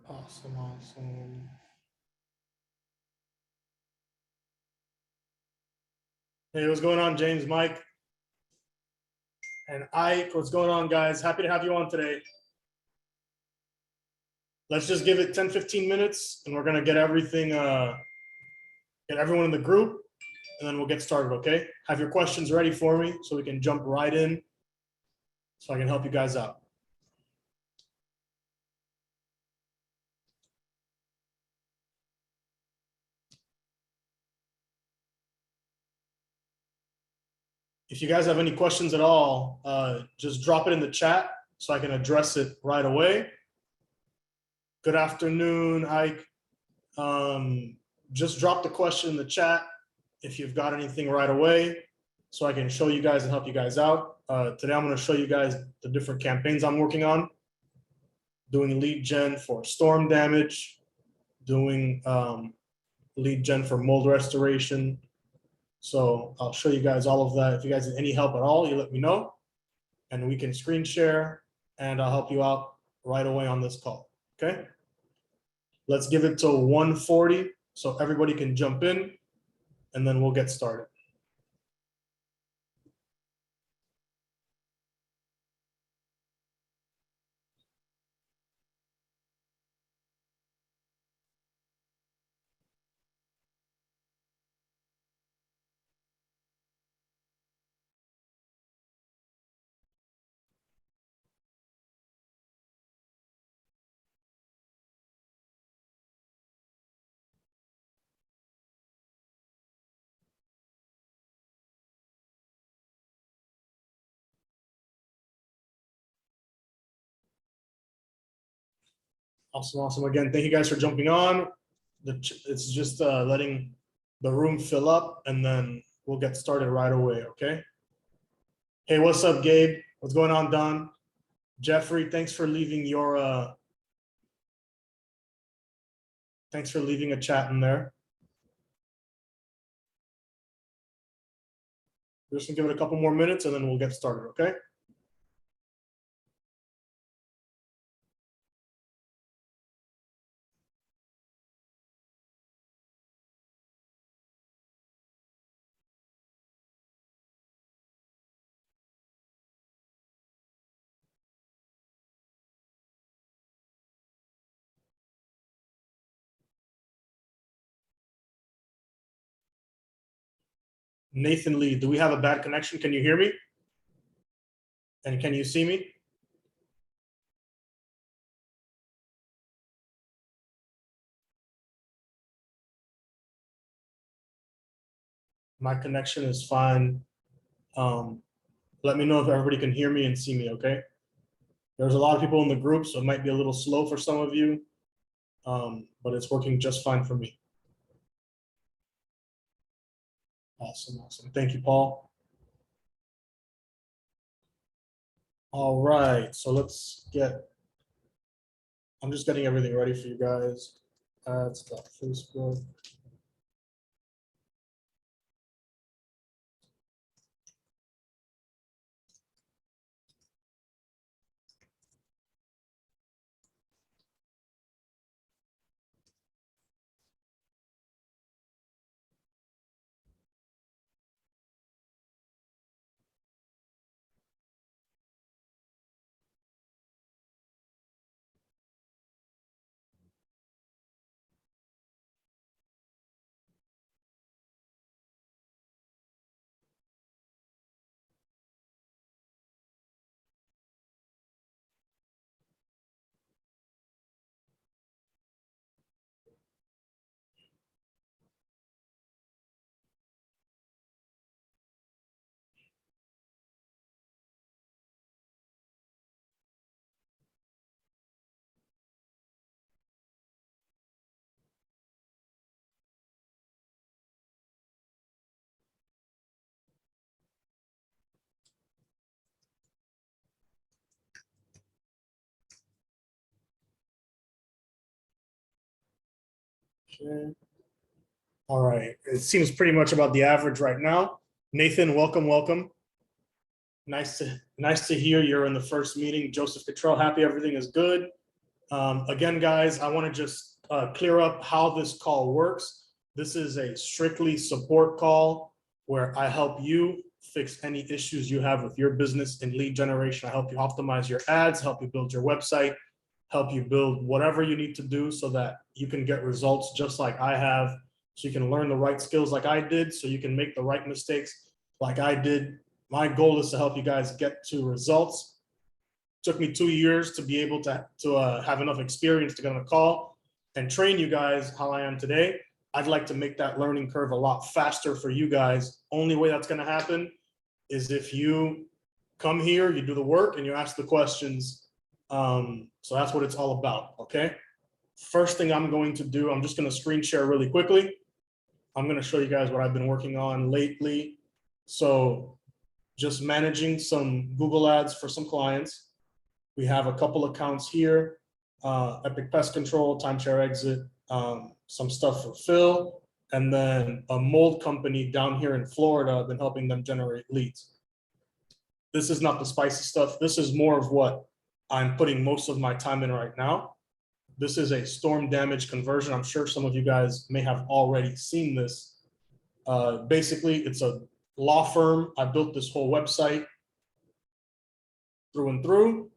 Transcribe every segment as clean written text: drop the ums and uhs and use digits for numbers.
Awesome, awesome. Hey, what's going on, James, Mike, and Ike? What's going on, guys? Happy to have you on today. Let's just give it 10, 15 minutes, and we're gonna get everything, get everyone in the group, and then we'll get started, okay? Have your questions ready for me so we can jump right in so I can help you guys out. If you guys have any questions at all, just drop it in the chat so I can address it right away. Good afternoon, Ike. Just drop the question in the chat if you've got anything right away so I can show you guys and help you guys out. Today I'm going to show you guys the different campaigns I'm working on, doing lead gen for storm damage, doing lead gen for mold restoration. So I'll show you guys all of that. If you guys need any help at all, you let me know and we can screen share and I'll help you out right away on this call, okay? Let's give it to 1:40 so everybody can jump in and then we'll get started. Awesome, awesome. Again, thank you guys for jumping on. It's just letting the room fill up and then we'll get started right away, okay? Hey, what's up, Gabe? What's going on, Don? Jeffrey, thanks for leaving your, thanks for leaving a chat in there. We're just gonna give it a couple more minutes and then we'll get started, okay? Nathan Lee, do we have a bad connection? Can you hear me? And can you see me? My connection is fine. Let me know if everybody can hear me and see me, okay? There's a lot of people in the group, so it might be a little slow for some of you, but it's working just fine for me. Awesome, awesome. Thank you, Paul. All right, so let's I'm just getting everything ready for you guys. Ads.facebook. Okay. All right, it seems pretty much about the average right now. Nathan, welcome, welcome. Nice to hear you're in the first meeting. Joseph Cottrell, happy everything is good. Again, guys, I want to just clear up how this call works. This is a strictly support call where I help you fix any issues you have with your business in lead generation. I help you optimize your ads, help you build your website, help you build whatever you need to do so that you can get results just like I have, so you can learn the right skills like I did, so you can make the right mistakes like I did. My goal is to help you guys get to results. Took me 2 years to be able to have enough experience to get on a call and train you guys how I am today. I'd like to make that learning curve a lot faster for you guys. Only way that's going to happen is if you come here, you do the work, and you ask the questions. So that's what it's all about, okay? First thing I'm going to do, I'm just going to screen share really quickly. I'm going to show you guys what I've been working on lately. So just managing some Google ads for some clients. We have a couple accounts here, Epic Pest Control, Timeshare Exit, some stuff for Phil, and then a mold company down here in Florida. I've been helping them generate leads. This is not the spicy stuff. This is more of what I'm putting most of my time in right now. This is a storm damage conversion. I'm sure some of you guys may have already seen this. Basically, it's a law firm. I built this whole website through and through.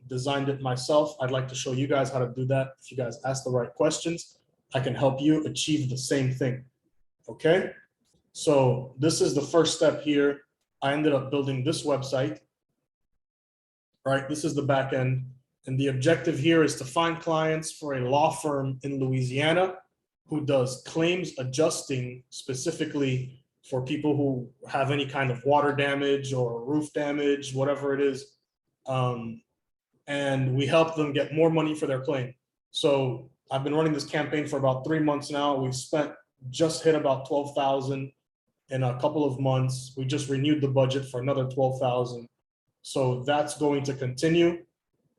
Designed it myself. I'd like to show you guys how to do that. If you guys ask the right questions, I can help you achieve the same thing. Okay, so this is the first step here. I ended up building this website, right? This is the back end. And the objective here is to find clients for a law firm in Louisiana who does claims adjusting specifically for people who have any kind of water damage or roof damage, whatever it is. And we help them get more money for their claim. So I've been running this campaign for about 3 months now. We've just hit about 12,000 in a couple of months. We just renewed the budget for another 12,000. So that's going to continue.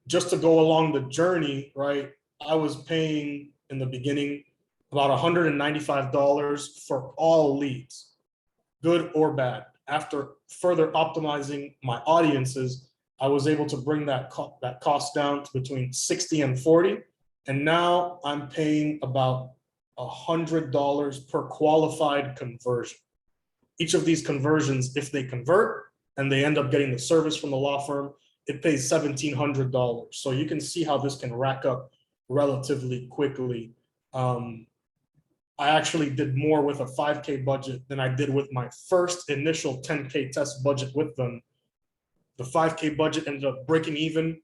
Just to go along the journey, right? I was paying in the beginning about $195 for all leads, good or bad. After further optimizing my audiences, I was able to bring that cost down to between 60 and 40. And now I'm paying about $100 per qualified conversion. Each of these conversions, if they convert and they end up getting the service from the law firm, it pays $1,700. So you can see how this can rack up relatively quickly. I actually did more with a 5K budget than I did with my first initial 10K test budget with them. The 5K budget ended up breaking even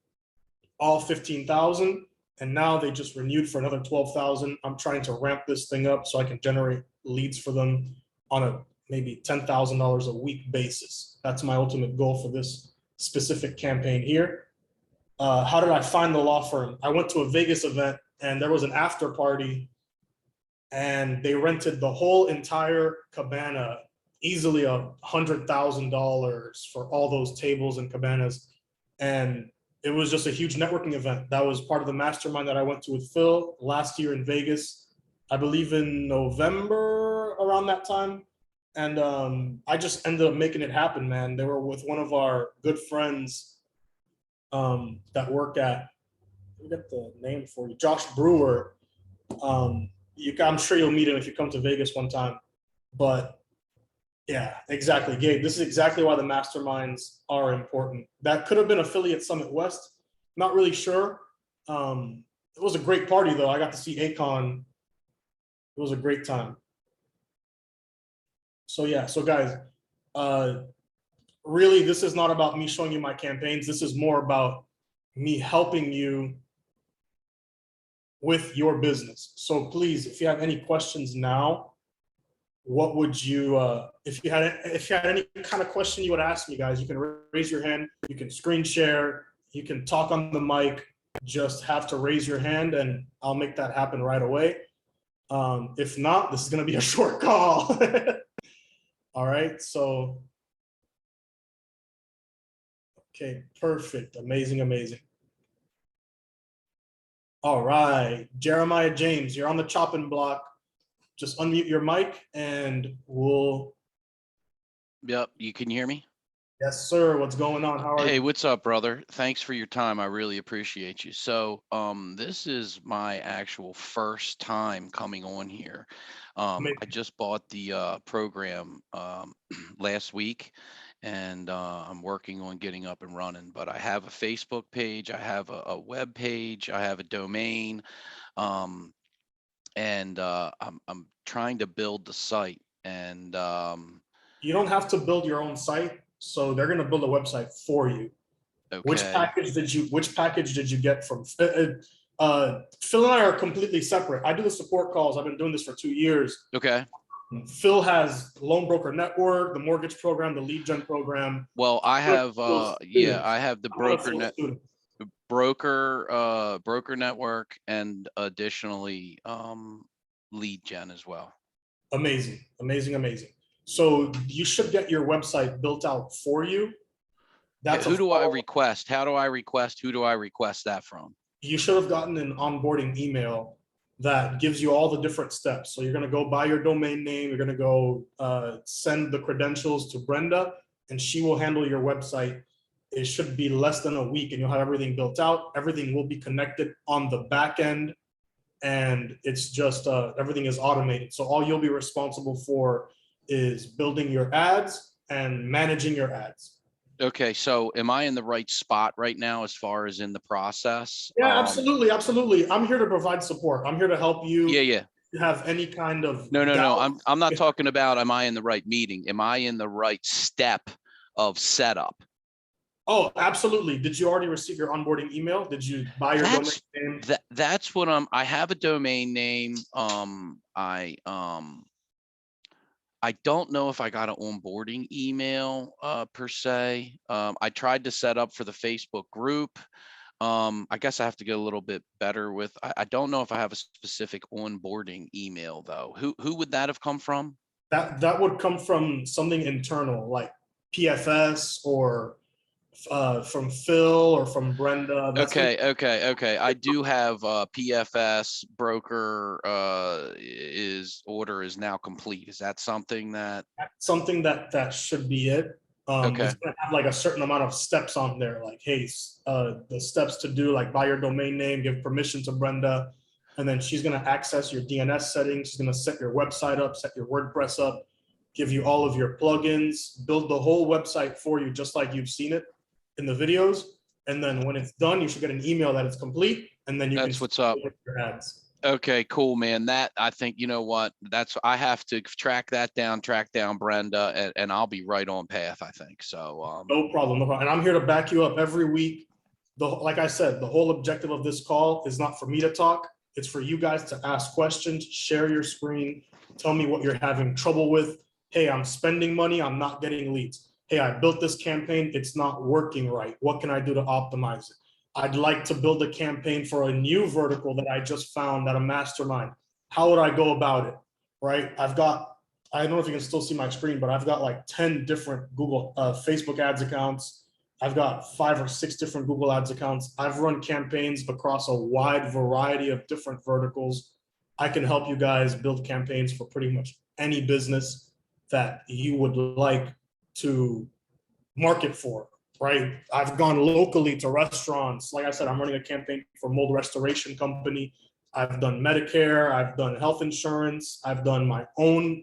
all 15,000, and now they just renewed for another 12,000. I'm trying to ramp this thing up so I can generate leads for them on a maybe $10,000 a week basis. That's my ultimate goal for this specific campaign here. How did I find the law firm? I went to a Vegas event and there was an after party and they rented the whole entire cabana, easily $100,000 for all those tables and cabanas. And it was just a huge networking event. That was part of the mastermind that I went to with Phil last year in Vegas, I believe in November, around that time. And I just ended up making it happen, man. They were with one of our good friends that work at, let me get the name for you, Josh Brewer. I'm sure you'll meet him if you come to Vegas one time. But yeah, exactly, Gabe. This is exactly why the masterminds are important. That could have been Affiliate Summit West. Not really sure. It was a great party, though. I got to see Akon. It was a great time. So yeah, so guys, really, this is not about me showing you my campaigns. This is more about me helping you with your business. So please, if you have any questions now, what would you, if you had any kind of question you would ask me, guys, you can raise your hand, you can screen share, you can talk on the mic, just have to raise your hand and I'll make that happen right away. If not, this is going to be a short call. All right, so, okay, perfect, amazing, amazing. All right, Jeremiah James, you're on the chopping block. Just unmute your mic and we'll. Yep, you can hear me? Yes, sir. What's going on? How are Hey, you? what's up, brother? Thanks for your time. I really appreciate you. So, this is my actual first time coming on here. I Amazing. just bought the program last week, and I'm working on getting up and running. But I have a Facebook page, I have a web page, I have a domain, um, and I'm trying to build the site. And You don't have to build your own site, so they're going to build a website for you. okay, Which package did you get from Phil and I are completely separate. I do the support calls. I've been doing this for 2 years. okay. Phil has Loan Broker Network, the mortgage program, the lead gen program. Well, I have Phil's yeah, students. I have the I'm one of Phil's students. broker network, and additionally lead gen as well. Amazing, amazing, amazing. So you should get your website built out for you. That's a Who do I follow. request? How do I request? Who do I request that from? You should have gotten an onboarding email that gives you all the different steps. So you're going to go buy your domain name. You're going to go send the credentials to Brenda, and she will handle your website. It should be less than a week, and you'll have everything built out. Everything will be connected on the back end, and it's just everything is automated. So all you'll be responsible for is building your ads and managing your ads. Okay, so am I in the right spot right now as far as in the process? Yeah, absolutely, absolutely. I'm here to provide support. I'm here to help Yeah, you. yeah. Have any kind of No, no, doubt. no. I'm not talking about am I in the right meeting? Am I in the right step of setup? Oh, absolutely. Did you already receive your onboarding email? Did you buy your domain That's name? that's what I have a domain name. I don't know if I got an onboarding email per se. I tried to set up for the Facebook group. I guess I have to get a little bit better with. I don't know if I have a specific onboarding email though. Who would that have come from? That would come from something internal, like PFS or from Phil or from Brenda. That's gonna Okay. I do have PFS broker is order is now complete. Is that something that something that should be it. okay? It's gonna have like a certain amount of steps on there, like, hey, the steps to do, like buy your domain name, give permission to Brenda, and then she's gonna access your DNS settings. She's gonna set your website up, set your WordPress up, give you all of your plugins, build the whole website for you, just like you've seen it in the videos. And then when it's done, you should get an email that it's complete, and then you can That's what's up. your ads. Okay, cool, man. That I think you know what I have to track down Brenda, and I'll be right on path. I think so. No problem, no problem. And I'm here to back you up every week. Like I said, the whole objective of this call is not for me to talk. It's for you guys to ask questions, share your screen, tell me what you're having trouble with. Hey, I'm spending money, I'm not getting leads. Hey, I built this campaign, it's not working right. What can I do to optimize it? I'd like to build a campaign for a new vertical that I just found at a mastermind. How would I go about it? Right? I don't know if you can still see my screen, but I've got like 10 different Facebook ads accounts. I've got 5 or 6 different Google ads accounts. I've run campaigns across a wide variety of different verticals. I can help you guys build campaigns for pretty much any business that you would like to market for, right? I've gone locally to restaurants. Like I said, I'm running a campaign for mold restoration company. I've done Medicare, I've done health insurance, I've done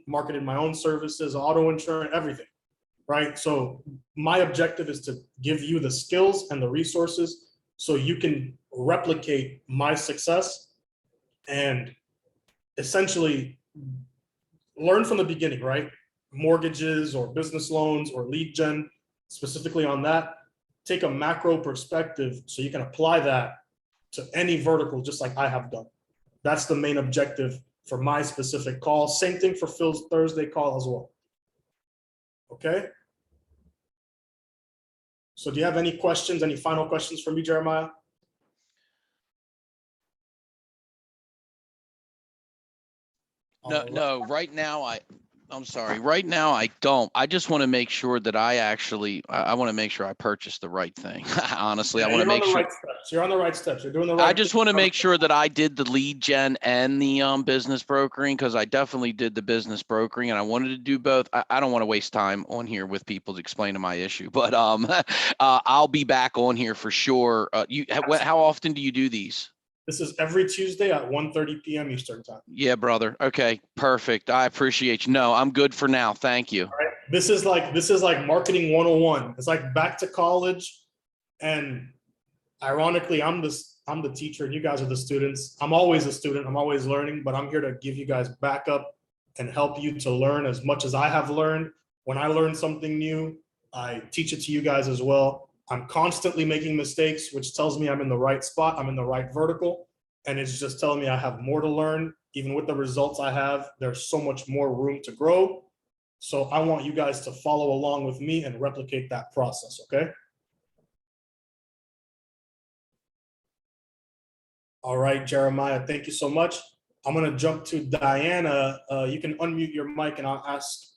marketed my own services, auto insurance, everything, right? So my objective is to give you the skills and the resources so you can replicate my success and essentially learn from the beginning, right? Mortgages or business loans or lead gen, specifically on that. Take a macro perspective so you can apply that to any vertical, just like I have done. That's the main objective for my specific call. Same thing for Phil's Thursday call as well. Okay. So do you have any questions, any final questions for me, Jeremiah? No. Right now, I'm sorry. Right now, I don't. I just want to make sure that I want to make sure I purchased the right thing. Honestly, I Yeah, want to you're on make the sure. right steps. You're on the right steps. You're doing the I right thing. just want to make sure that I did the lead gen and the business brokering, because I definitely did the business brokering and I wanted to do both. I don't want to waste time on here with people to explain to my issue, but I'll be back on here for sure. How often do you do these? This is every Tuesday at 1:30 p.m. Eastern time. Yeah, brother. Okay, perfect. I appreciate you. No, I'm good for now. Thank you. All right. This is like marketing 101. It's like back to college. And ironically, I'm the teacher and you guys are the students. I'm always a student. I'm always learning, but I'm here to give you guys backup and help you to learn as much as I have learned. When I learn something new, I teach it to you guys as well. I'm constantly making mistakes, which tells me I'm in the right spot. I'm in the right vertical. And it's just telling me I have more to learn. Even with the results I have, there's so much more room to grow. So I want you guys to follow along with me and replicate that process, okay? All right, Jeremiah, thank you so much. I'm gonna jump to Diana. You can unmute your mic and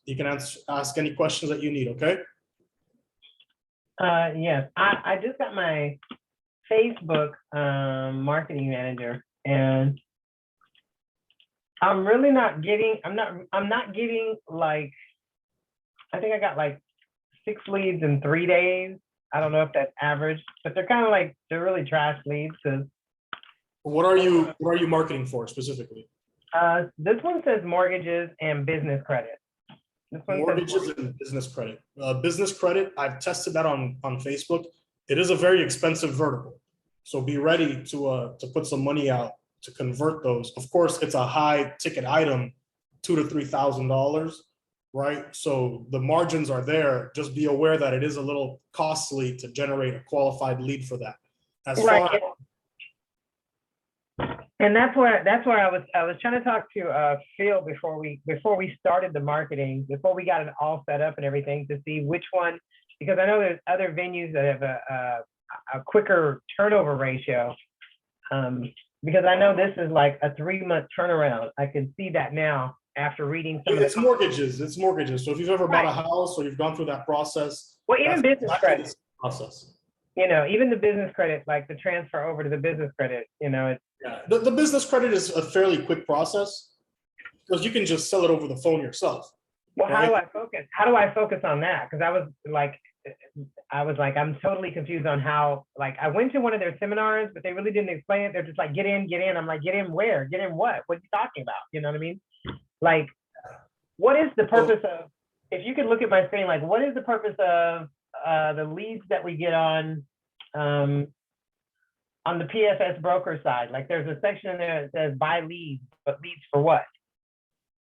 you can ask any questions that you need, okay? Yes, I just got my Facebook marketing manager, and I'm really not getting. I'm not getting like. I think I got like 6 leads in 3 days. I don't know if that's average, but they're kind of like they're really trash leads because What are you marketing for specifically? this one says mortgages and business credit. This one says Mortgages and business credit. Business credit, I've tested that on Facebook. It is a very expensive vertical. So be ready to put some money out to convert those. Of course, it's a high ticket item, $2,000 to $3,000, right? So the margins are there. Just be aware that it is a little costly to generate a qualified lead for that. As far right. And that's where I was trying to talk to Phil before we started the marketing, before we got it all set up and everything, to see which one, because I know there's other venues that have a quicker turnover ratio. Because I know this is like a 3-month turnaround. I can see that now after reading some it's mortgages. It's mortgages. So if you've ever bought a house or you've gone through that process, well, even business credit process. You know, even the business credit, like the transfer over to the business credit, you know, it's yeah. The business credit is a fairly quick process because you can just sell it over the phone yourself. Well, right? How do I focus on that? Because I was like, I'm totally confused on how, like, I went to one of their seminars, but they really didn't explain it. They're just like, get in. I'm like, get in where? Get in what? What are you talking about? You know what I mean? Like, what is the purpose of, if you could look at my screen, like, what is the purpose of the leads that we get on the PFS broker side? Like, there's a section in there that says buy leads, but leads for what?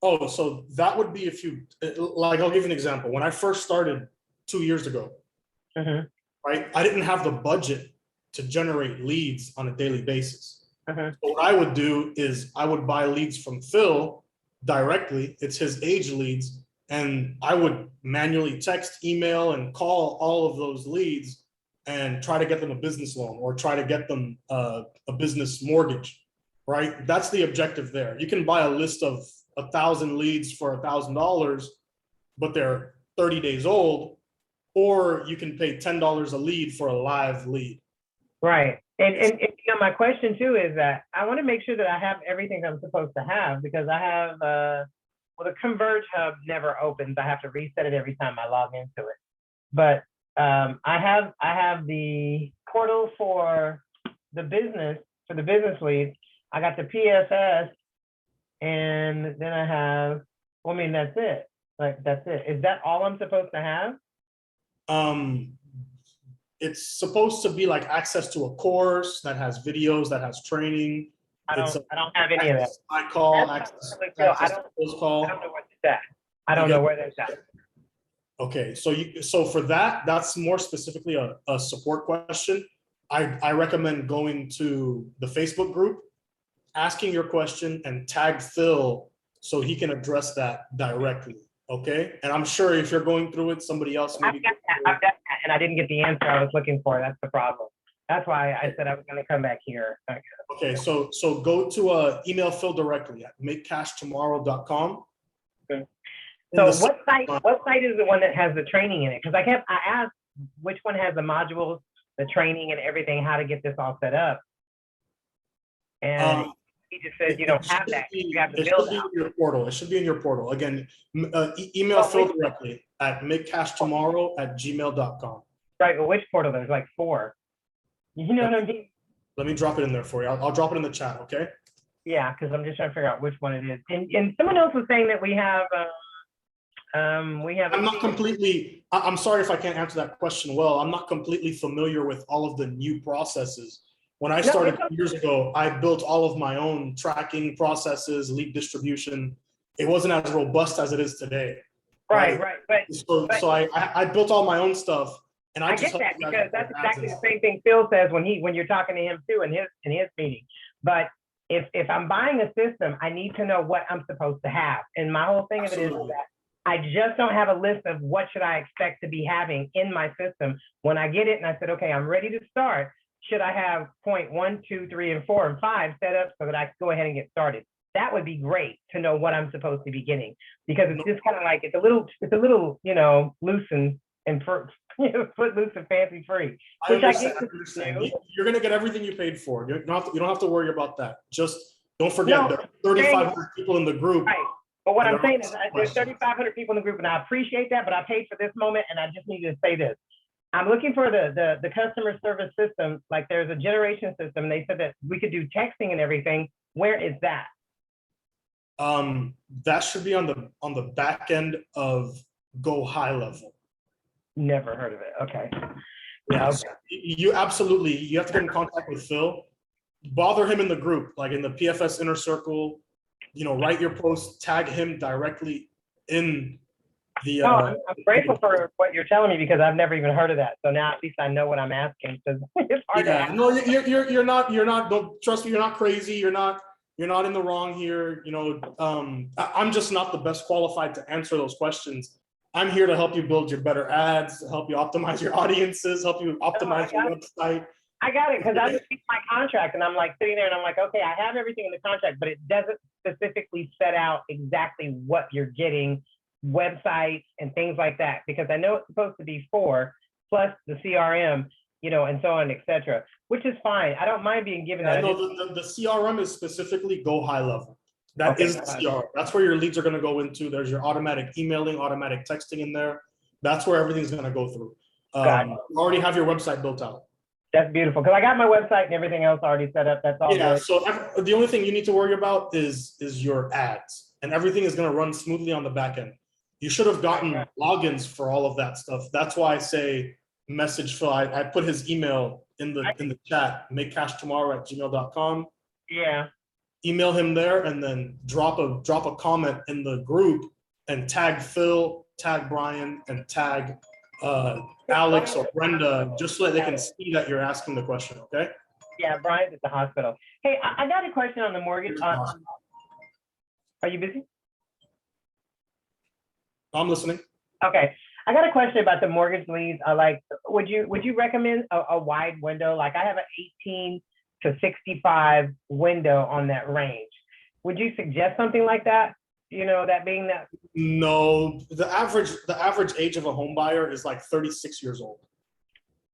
Oh, so that would be if you, like, I'll give you an example. When I first started 2 years ago, right, I didn't have the budget to generate leads on a daily basis. So what I would do is I would buy leads from Phil directly. It's his age leads. And I would manually text, email, and call all of those leads and try to get them a business loan or try to get them a business mortgage, right? That's the objective there. You can buy a list of 1,000 leads for $1,000, but they're 30 days old, or you can pay $10 a lead for a live lead. Right. And you know, my question too is that I want to make sure that I have everything I'm supposed to have, because I have well, the Converge Hub never opens. I have to reset it every time I log into it. But I have the portal for the business leads. I got the PFS, and then I have. Well, I mean, that's it. Like, that's it. Is that all I'm supposed to have? It's supposed to be like access to a course that has videos, that has training. I don't have any of that. I call access call. I don't know what that's at. I don't know where that's at. Okay, so for that's more specifically a support question. I recommend going to the Facebook group, asking your question, and tag Phil so he can address that directly. Okay, and I'm sure if you're going through it, somebody else maybe. I've got that, and I didn't get the answer I was looking for. That's the problem. That's why I said I was going to come back here. Okay, so go to email Phil directly at makecashtomorrow.com. Okay. In the So what site is the one that has the training in it? Because I asked which one has the modules, the training and everything, how to get this all set up. And he just said, you don't have that. You have to It build should be out. in your portal. It should be in your portal. Again, email Phil directly at makeCashTomorrow@gmail.com. Right, but which portal? There's like 4. You know what I mean? Let me drop it in there for you. I'll drop it in the chat, okay? Yeah, because I'm just trying to figure out which one it is. And someone else was saying that we have I'm not completely, I'm sorry if I can't answer that question well. I'm not completely familiar with all of the new processes. When I started years ago, I built all of my own tracking processes, lead distribution. It wasn't as robust as it is today. Right. But So I built all my own stuff, and I get that because that's exactly the same thing Phil says when you're talking to him too in his meeting. But if I'm buying a system, I need to know what I'm supposed to have. And my whole thing of it is that I just don't have a list of what should I expect to be having in my system. When I get it and I said, okay, I'm ready to start, should I have point 1, 2, 3, and 4, and 5 set up so that I can go ahead and get started? That would be great to know what I'm supposed to be getting, because it's just kind of like it's a little, loose and footloose and fancy free. Which I get. You're gonna get everything you paid for. You don't have to worry about that. Just don't forget there are 3,500 people in the group. Right. But what I'm saying is there's 3,500 people in the group, and I appreciate that, but I paid for this moment, and I just need to say this. I'm looking for the customer service system. Like there's a generation system. And they said that we could do texting and everything. Where is that? That should be on the back end of Go High Level. Never heard of it. Okay. Yeah, okay. You have to get in contact with Phil. Bother him in the group, like in the PFS inner circle. Write your post, tag him directly in the. I'm grateful for what you're telling me, because I've never even heard of that. So now at least I know what I'm asking. Because it's hard to ask. No, you're not. Don't trust me. You're not crazy. You're not in the wrong here. I'm just not the best qualified to answer those questions. I'm here to help you build your better ads, to help you optimize your audiences, help you optimize your website. I got it, because I just read my contract and I'm like sitting there and I'm like, okay, I have everything in the contract, but it doesn't specifically set out exactly what you're getting, websites and things like that, because I know it's supposed to be 4 plus the CRM, and so on, etc., which is fine. I don't mind being given that. No, the CRM is specifically Go High Level. That is the CRM. That's where your leads are going to go into. There's your automatic emailing, automatic texting in there. That's where everything's going to go through. You already have your website built out. That's beautiful, because I got my website and everything else already set up. That's all. Yeah. Good. So the only thing you need to worry about is your ads, and everything is going to run smoothly on the back end. You should have gotten logins for all of that stuff. That's why I say message Phil. I put his email in the chat. MakeCashTomorrow@gmail.com. Yeah. Email him there, and then drop a comment in the group and tag Phil, tag Brian, and tag Alex or Brenda, just so that they can see that you're asking the question. Okay. Yeah, Brian's at the hospital. Hey, I got a question on the mortgage. Are you busy? I'm listening. Okay, I got a question about the mortgage leads. Would you recommend a wide window? Like I have an 18 to 65 window on that range. Would you suggest something like that? That being that. No, the average age of a home buyer is like 36 years old.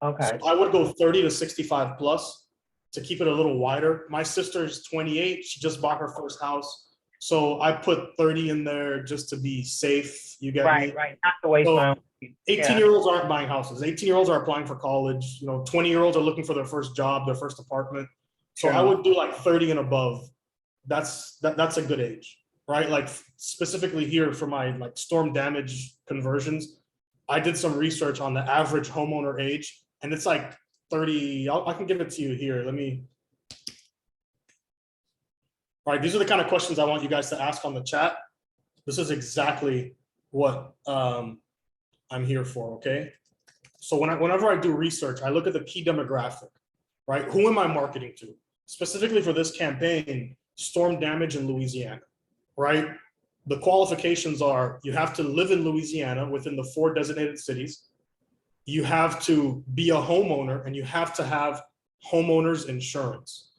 Okay. So I would go 30 to 65 plus to keep it a little wider. My sister's 28. She just bought her first house. So I put 30 in there just to be safe. You get me? Right. Not to waste time. 18-year-olds aren't buying houses. 18-year-olds are applying for college. 20-year-olds are looking for their first job, their first apartment. So I would do like 30 and above. That's a good age, right? Like specifically here for my like storm damage conversions, I did some research on the average homeowner age, and it's like 30. I can give it to you here. All right, these are the kind of questions I want you guys to ask on the chat. This is exactly what I'm here for, okay? So whenever I do research, I look at the key demographic, right? Who am I marketing to? Specifically for this campaign, storm damage in Louisiana, right? The qualifications are you have to live in Louisiana within the 4 designated cities. You have to be a homeowner, and you have to have homeowners insurance.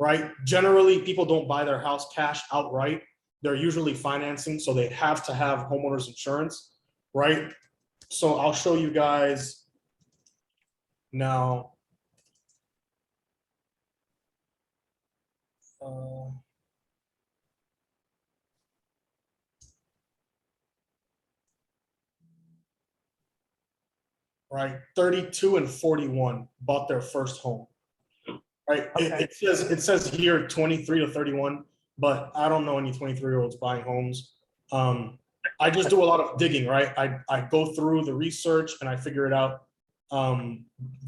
Right? Generally, people don't buy their house cash outright. they're usually financing, so they have to have homeowners insurance, right? So I'll show you guys now. Right, 32 and 41 bought their first home. Right, Okay. it says here 23 to 31, but I don't know any 23-year-olds buying homes. I just do a lot of digging, right? I go through the research and I figure it out.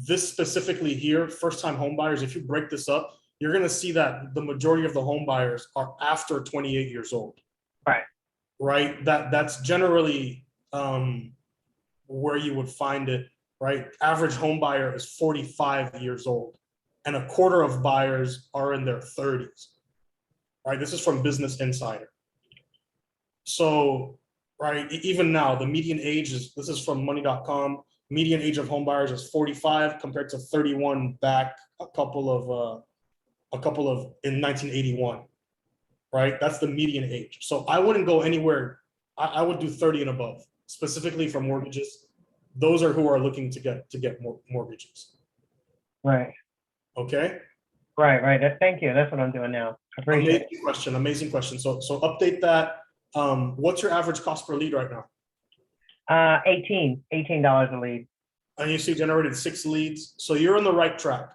This specifically here, first-time home buyers, if you break this up, you're gonna see that the majority of the home buyers are after 28 years old. Right. Right, that's generally where you would find it, right? Average home buyer is 45 years old, and a quarter of buyers are in their 30s, right? This is from Business Insider. So, right, even now, the median age is, this is from money.com, median age of home buyers is 45 compared to 31 back a couple of in 1981, right? That's the median age. So I wouldn't go anywhere. I would do 30 and above, specifically for mortgages. Those are who are looking to get more mortgages. Right. Okay. Right. Thank you. That's what I'm doing now. I appreciate it. Amazing question. So update that. What's your average cost per lead right now? $18 a lead. And you see generated 6 leads. So you're on the right track.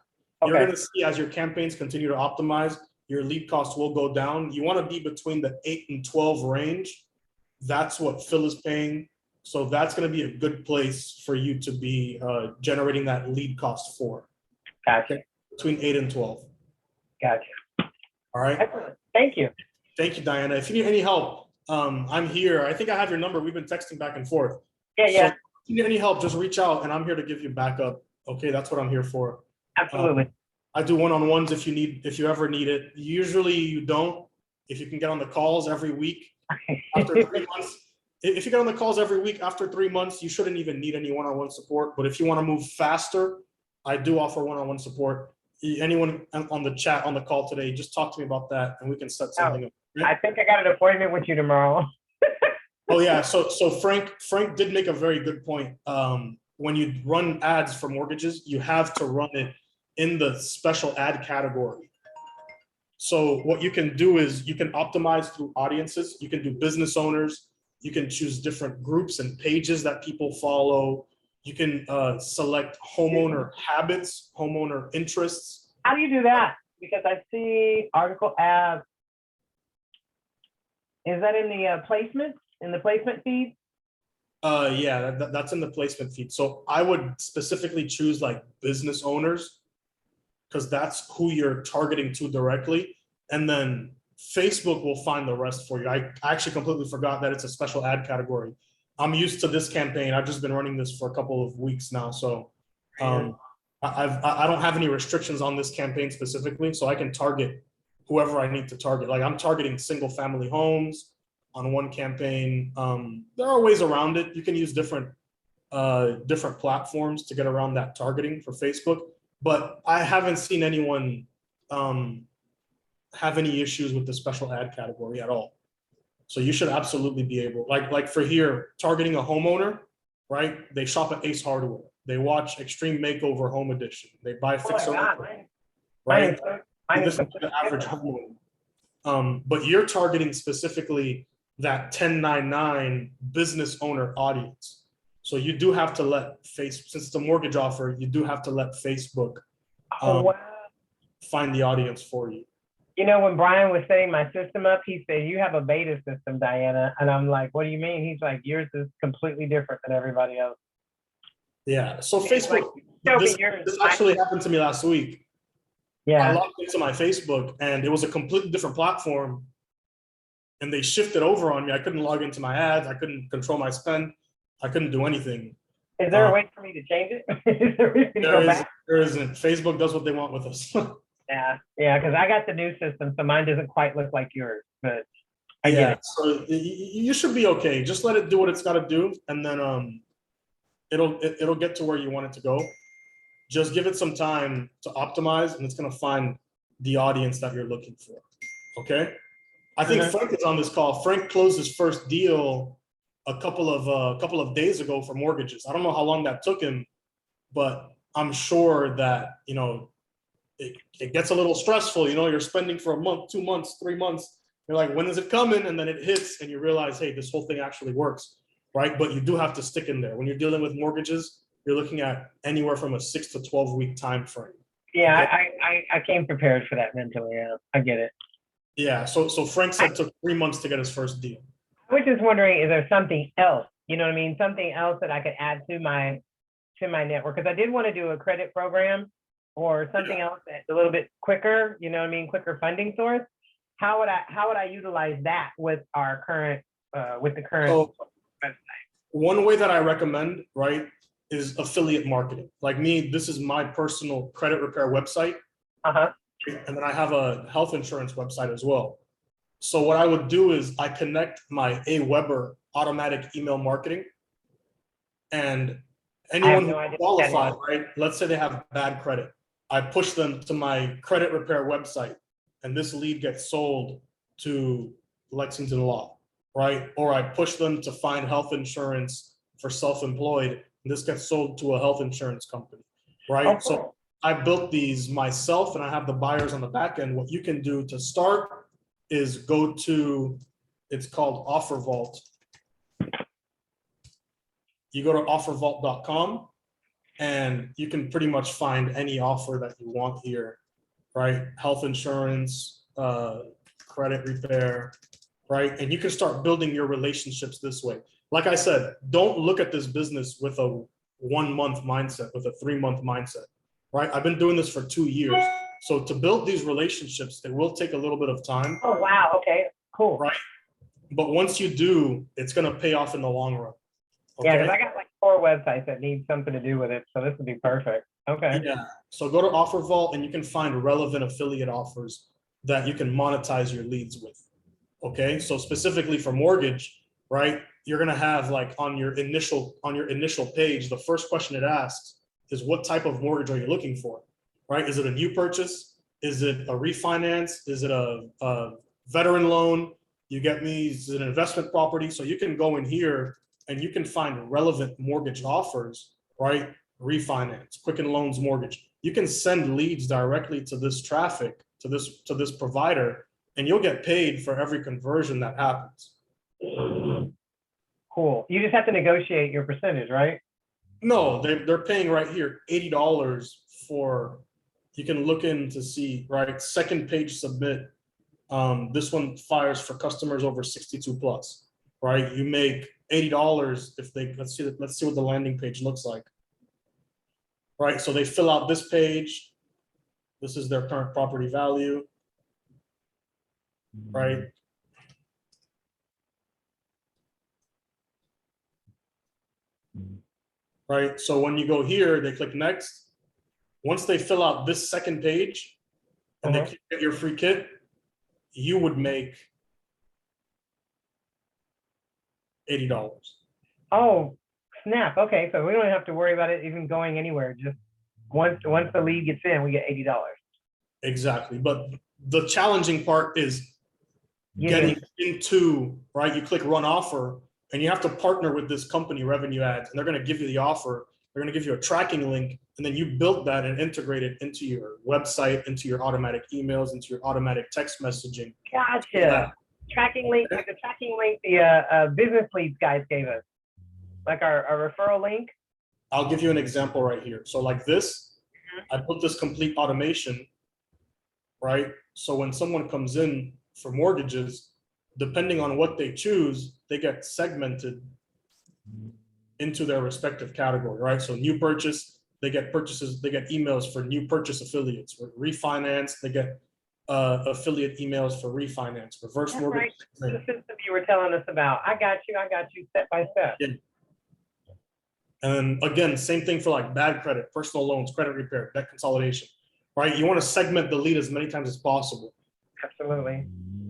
You're Okay. going to see as your campaigns continue to optimize, your lead cost will go down. You want to be between the 8 and 12 range. That's what Phil is paying. So that's going to be a good place for you to be generating that lead cost for. Gotcha. Between 8 and 12. Gotcha. All right. Excellent. Thank you. Thank you, Diana. If you need any help, I'm here. I think I have your number. We've been texting back and forth. Yeah. So if you need any help, just reach out and I'm here to give you backup. Okay, that's what I'm here for. Absolutely. I do one-on-ones if you ever need it. Usually you don't. If you can get on the calls every week after 3 months. If you get on the calls every week after 3 months, you shouldn't even need any one-on-one support. But if you want to move faster, I do offer one-on-one support. Anyone on the chat on the call today, just talk to me about that and we can set something up. I think I got an appointment with you tomorrow. Oh yeah, so Frank did make a very good point. When you run ads for mortgages, you have to run it in the special ad category. So what you can do is you can optimize through audiences. You can do business owners. You can choose different groups and pages that people follow. You can select homeowner habits, homeowner interests. How do you do that? Because I see article ads. Is that in the placements, in the placement feed? Yeah, that's in the placement feed. So I would specifically choose like business owners because that's who you're targeting to directly. And then Facebook will find the rest for you. I actually completely forgot that it's a special ad category. I'm used to this campaign. I've just been running this for a couple of weeks now. So I don't have any restrictions on this campaign specifically. So I can target whoever I need to target. Like I'm targeting single family homes on one campaign. There are ways around it. You can use different platforms to get around that targeting for Facebook. But I haven't seen anyone have any issues with the special ad category at all. So you should absolutely be able, like for here, targeting a homeowner, right? They shop at Ace Hardware. They watch Extreme Makeover Home Edition. They buy Fixer, right? This is the average homeowner. But you're targeting specifically that 1099 business owner audience. So you do have to let Facebook, since it's a mortgage offer, you do have to let Facebook find the audience for you. You know, when Brian was setting my system up, he said, you have a beta system, Diana. And I'm like, what do you mean? He's like, yours is completely different than everybody else. Yeah, so Facebook, this actually happened to me last week. Yeah. I logged into my Facebook and it was a completely different platform and they shifted over on me. I couldn't log into my ads. I couldn't control my spend. I couldn't do anything. Is there a way for me to change it? Is there a way to go back? There isn't. Facebook does what they want with us. Yeah, because I got the new system, so mine doesn't quite look like yours, but I get it. So you should be okay. Just let it do what it's got to do, and then it'll get to where you want it to go. Just give it some time to optimize, and it's gonna find the audience that you're looking for. Okay. I think Mhm. Frank is on this call. Frank closed his first deal a couple of days ago for mortgages. I don't know how long that took him, but I'm sure that, it gets a little stressful. You're spending for a month, 2 months, 3 months. You're like, when is it coming? And then it hits and you realize, hey, this whole thing actually works, right? But you do have to stick in there. When you're dealing with mortgages, you're looking at anywhere from a 6 to 12 week time frame. Yeah, Okay. I came prepared for that mentally. Yeah, I get it. Yeah. So Frank said it took 3 months to get his first deal. I was just wondering, is there something else? You know what I mean? Something else that I could add to my network, because I did want to do a credit program or something else that's a little bit quicker. You know what I mean? Quicker funding source. How would I utilize that with our current with the current So website? one way that I recommend, right, is affiliate marketing. Like me, this is my personal credit repair website. Uh-huh. And then I have a health insurance website as well. So what I would do is I connect my AWeber automatic email marketing, and anyone no who idea. qualified, right? Let's say they have bad credit. I push them to my credit repair website, and this lead gets sold to Lexington Law, right? Or I push them to find health insurance for self-employed, and this gets sold to a health insurance company, right? Oh, So cool. I built these myself and I have the buyers on the back end. What you can do to start is go to, it's called Offer Vault. You go to offervault.com and you can pretty much find any offer that you want here, right? Health insurance, credit repair, right? And you can start building your relationships this way. Like I said, don't look at this business with a 1 month mindset, with a 3 month mindset, right? I've been doing this for 2 years. So to build these relationships, it will take a little bit of time, Oh, wow. Okay, cool. right? But once you do, it's going to pay off in the long run. Yeah, Okay. because I got like 4 websites that need something to do with it, so this would be perfect. Okay. Yeah. So go to Offer Vault and you can find relevant affiliate offers that you can monetize your leads with. Okay. So specifically for mortgage, right? You're gonna have like on your initial page, the first question it asks is what type of mortgage are you looking for? Right? Is it a new purchase? Is it a refinance? Is it a veteran loan? You get me? Is it an investment property? So you can go in here and you can find relevant mortgage offers, right? Refinance, Quicken Loans mortgage. You can send leads directly to this traffic, to this provider, and you'll get paid for every conversion that happens. Cool. You just have to negotiate your percentage, right? No, they're paying right here $80 for, you can look in to see, right? Second page submit. This one fires for customers over 62 plus, right? You make $80 if they, let's see what the landing page looks like. Right, so they fill out this page. This is their current property value, right? Right, so when you go here, they click next. Once they fill out this second page and they get your free kit, you would make $80. Oh, snap. Okay, so we don't have to worry about it even going anywhere. Just once the lead gets in, we get $80. Exactly, but the challenging part is Getting getting into, right? You click run offer and you have to partner with this company, Revenue Ads, and they're going to give you the offer. They're going to give you a tracking link, and then you build that and integrate it into your website, into your automatic emails, into your automatic text messaging. Gotcha. Tracking link, like the tracking link the business leads guys gave us, like our referral link. I'll give you an example right here. So like this, I put this complete automation, right? So when someone comes in for mortgages, depending on what they choose, they get segmented into their respective category, right? So new purchase, they get emails for new purchase affiliates. With refinance, they get affiliate emails for refinance. Reverse mortgage. Right. The system you were telling us about. I got you step by step. Yeah. And again, same thing for like bad credit, personal loans, credit repair, debt consolidation, right? You want to segment the lead as many times as possible. Absolutely.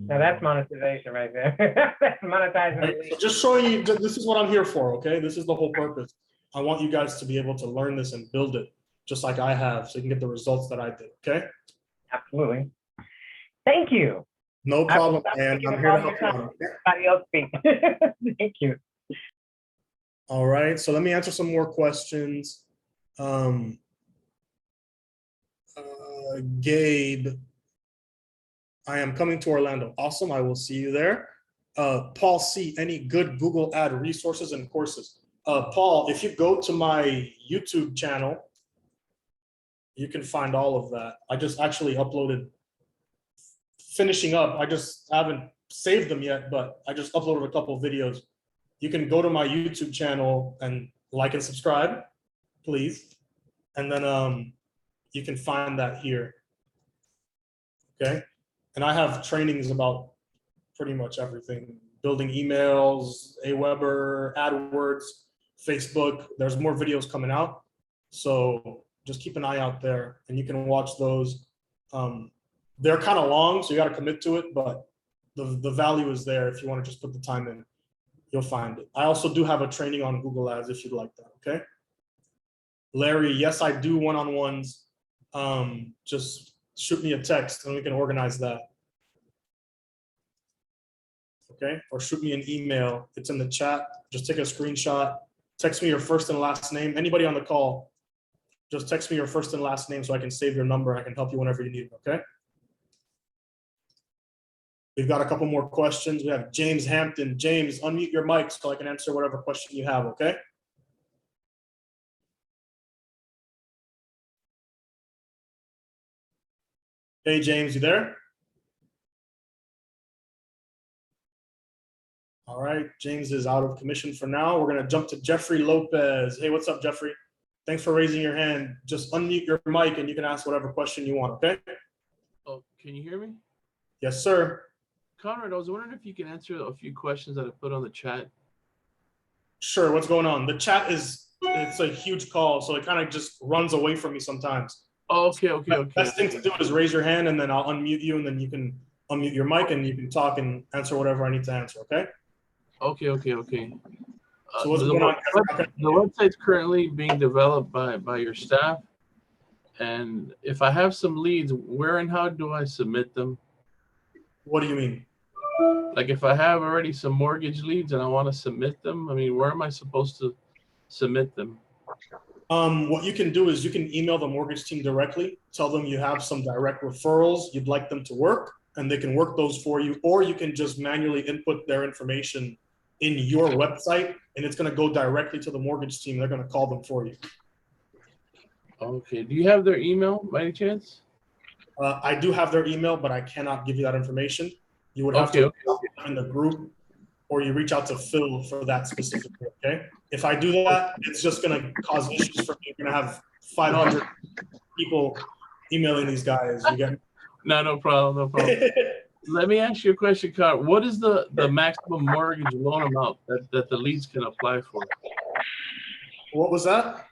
Now that's monetization right there. That's monetizing. Right? So just showing you, this is what I'm here for, okay? This is the whole purpose. I want you guys to be able to learn this and build it just like I have so you can get the results that I did, okay? Absolutely. Thank you. No I will problem, stop man. taking I'm up here to all help your you time. out. Okay? Somebody else speak. Thank you. All right, so let me answer some more questions. Gabe, I am coming to Orlando. Awesome, I will see you there. Paul C, any good Google ad resources and courses? Paul, if you go to my YouTube channel, you can find all of that. I just actually uploaded, finishing up. I just haven't saved them yet, but I just uploaded a couple of videos. You can go to my YouTube channel and like and subscribe, please. And then you can find that here. Okay. And I have trainings about pretty much everything: building emails, Aweber, AdWords, Facebook. There's more videos coming out. So just keep an eye out there and you can watch those. They're kind of long, so you got to commit to it, but the value is there. If you want to just put the time in, you'll find it. I also do have a training on Google Ads if you'd like that. Okay. Larry, yes, I do one-on-ones. Just shoot me a text and we can organize that. Okay, or shoot me an email. It's in the chat. Just take a screenshot. Text me your first and last name. Anybody on the call, just text me your first and last name so I can save your number. I can help you whenever you need it, okay? We've got a couple more questions. We have James Hampton. James, unmute your mic so I can answer whatever question you have, okay? Hey, James, you there? All right, James is out of commission for now. We're gonna jump to Jeffrey Lopez. Hey, what's up, Jeffrey? Thanks for raising your hand. Just unmute your mic and you can ask whatever question you want, okay? Oh, can you hear me? Yes, sir. Conrad, I was wondering if you can answer a few questions that I put on the chat. Sure, what's going on? The chat it's a huge call, so it kind of just runs away from me sometimes. Oh, okay. Best thing to do is raise your hand and then I'll unmute you and then you can unmute your mic and you can talk and answer whatever I need to answer, okay? Okay. So what's The going on? website's currently being developed by your staff. And if I have some leads, where and how do I submit them? What do you mean? Like if I have already some mortgage leads and I want to submit them, I mean, where am I supposed to submit them? What you can do is you can email the mortgage team directly, tell them you have some direct referrals you'd like them to work, and they can work those for you, or you can just manually input their information in your website, and it's going to go directly to the mortgage team. They're going to call them for you. Okay. Do you have their email by any chance? I do have their email, but I cannot give you that information. You would have to in the group, or you reach out to Phil for that specifically, okay? If I do that, it's just going to cause issues for me. You're going to have 500 people emailing these guys. You get No problem. Let me ask you a question, Carl. What is the maximum mortgage loan amount that the leads can apply for? What was that?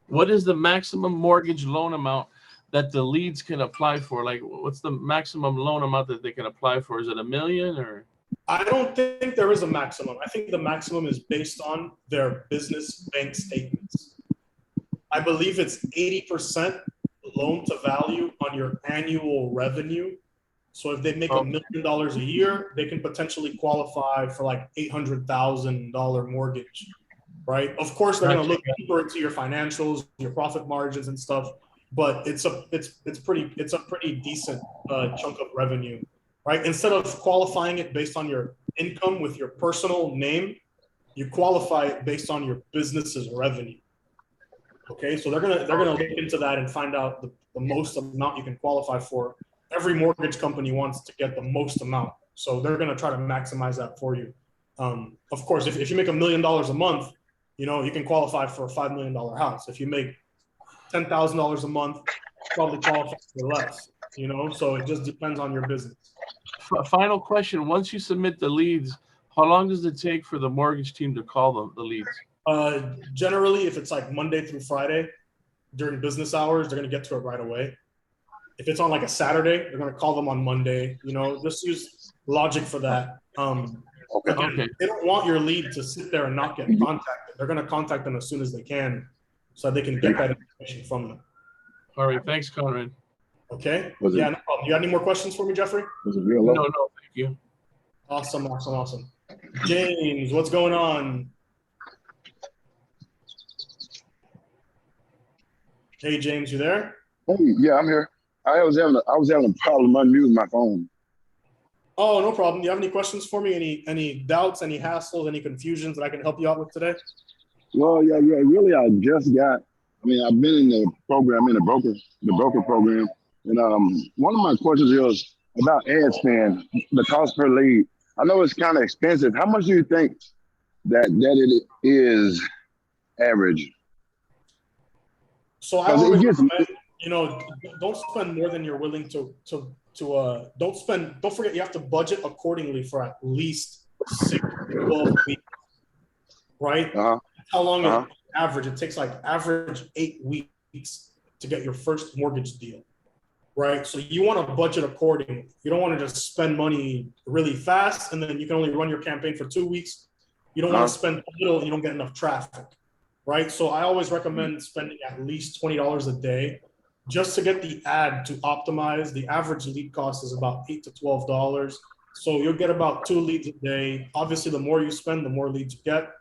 What is the maximum mortgage loan amount that the leads can apply for? Like, what's the maximum loan amount that they can apply for? Is it $1 million or? I don't think there is a maximum. I think the maximum is based on their business bank statements. I believe it's 80% loan to value on your annual revenue. So if they make $1 million a year, they can potentially qualify for like $800,000 mortgage, right? Of course, they're going to look deeper into your financials, your profit margins and stuff, but it's a pretty decent chunk of revenue, right? Instead of qualifying it based on your income with your personal name, you qualify it based on your business's revenue. Okay, so they're gonna look into that and find out the most amount you can qualify for. Every mortgage company wants to get the most amount, so they're gonna try to maximize that for you. Of course, if you make $1 million a month, you can qualify for a $5 million house. If you make $10,000 a month, probably qualify for less. So it just depends on your business. Final question: once you submit the leads, how long does it take for the mortgage team to call the leads? Generally, if it's like Monday through Friday during business hours, they're going to get to it right away. If it's on like a Saturday, they're going to call them on Monday. Just use logic for that. Again, they don't want your lead to sit there and not get contacted. They're going to contact them as soon as they can so they can get that information from them. All right. Thanks, Conrad. Okay. Yeah, no problem. You got any more questions for me, Jeffrey? No. you. Awesome. James, what's going on? Hey, James, you there? Hey, yeah, I'm here. I was having a problem unmuting my phone. Oh, no problem. Do you have any questions for me? Any doubts, any hassles, any confusions that I can help you out with today? Well, yeah. Really, I've been in the program, in the broker program, and one of my questions is about ad spend, the cost per lead. I know it's kind of expensive. How much do you think that it is average? So I 'Cause it always gets, recommend, don't spend more than you're willing to don't forget you have to budget accordingly for at least 6 to 12 weeks, right? How long is average? It takes like average 8 weeks to get your first mortgage deal, right? So you want to budget accordingly. You don't want to just spend money really fast and then you can only run your campaign for 2 weeks. You don't want to spend little and you don't get enough traffic, right? So I always recommend spending at least $20 a day just to get the ad to optimize. The average lead cost is about $8 to $12. So you'll get about 2 leads a day. Obviously, the more you spend, the more leads you get,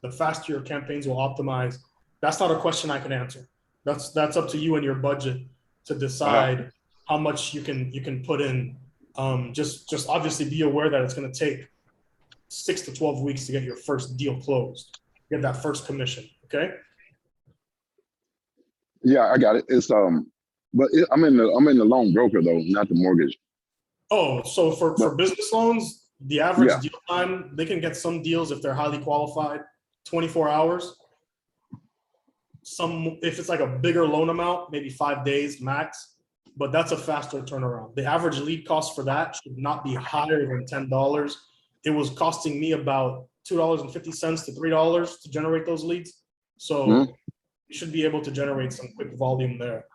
the faster your campaigns will optimize. That's not a question I can answer. That's up to you and your budget to decide how much you can put in. Just obviously be aware that it's going to take 6 to 12 weeks to get your first deal closed, get that first commission. Okay. Yeah, I got it. It's but I'm in the loan broker though, not the mortgage. Oh, so for business loans, the average deal time, they can get some deals if they're highly qualified, 24 hours. Some, if it's like a bigger loan amount, maybe 5 days max, but that's a faster turnaround. The average lead cost for that should not be higher than $10. It was costing me about $2.50 to $3 to generate those leads. So you should be able to generate some quick volume there.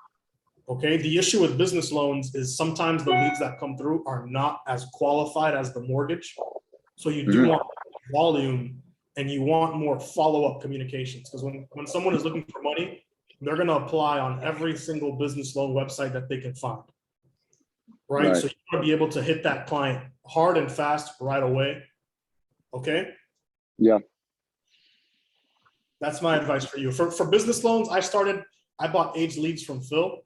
Okay, the issue with business loans is sometimes the leads that come through are not as qualified as the mortgage. So you do want volume and you want more follow-up communications, because when someone is looking for money, they're going to apply on every single business loan website that they can find. Right? So you want to be able to hit that client hard and fast right away. Okay? Yeah. That's my advice for you. For business loans, I bought Age Leads from Phil.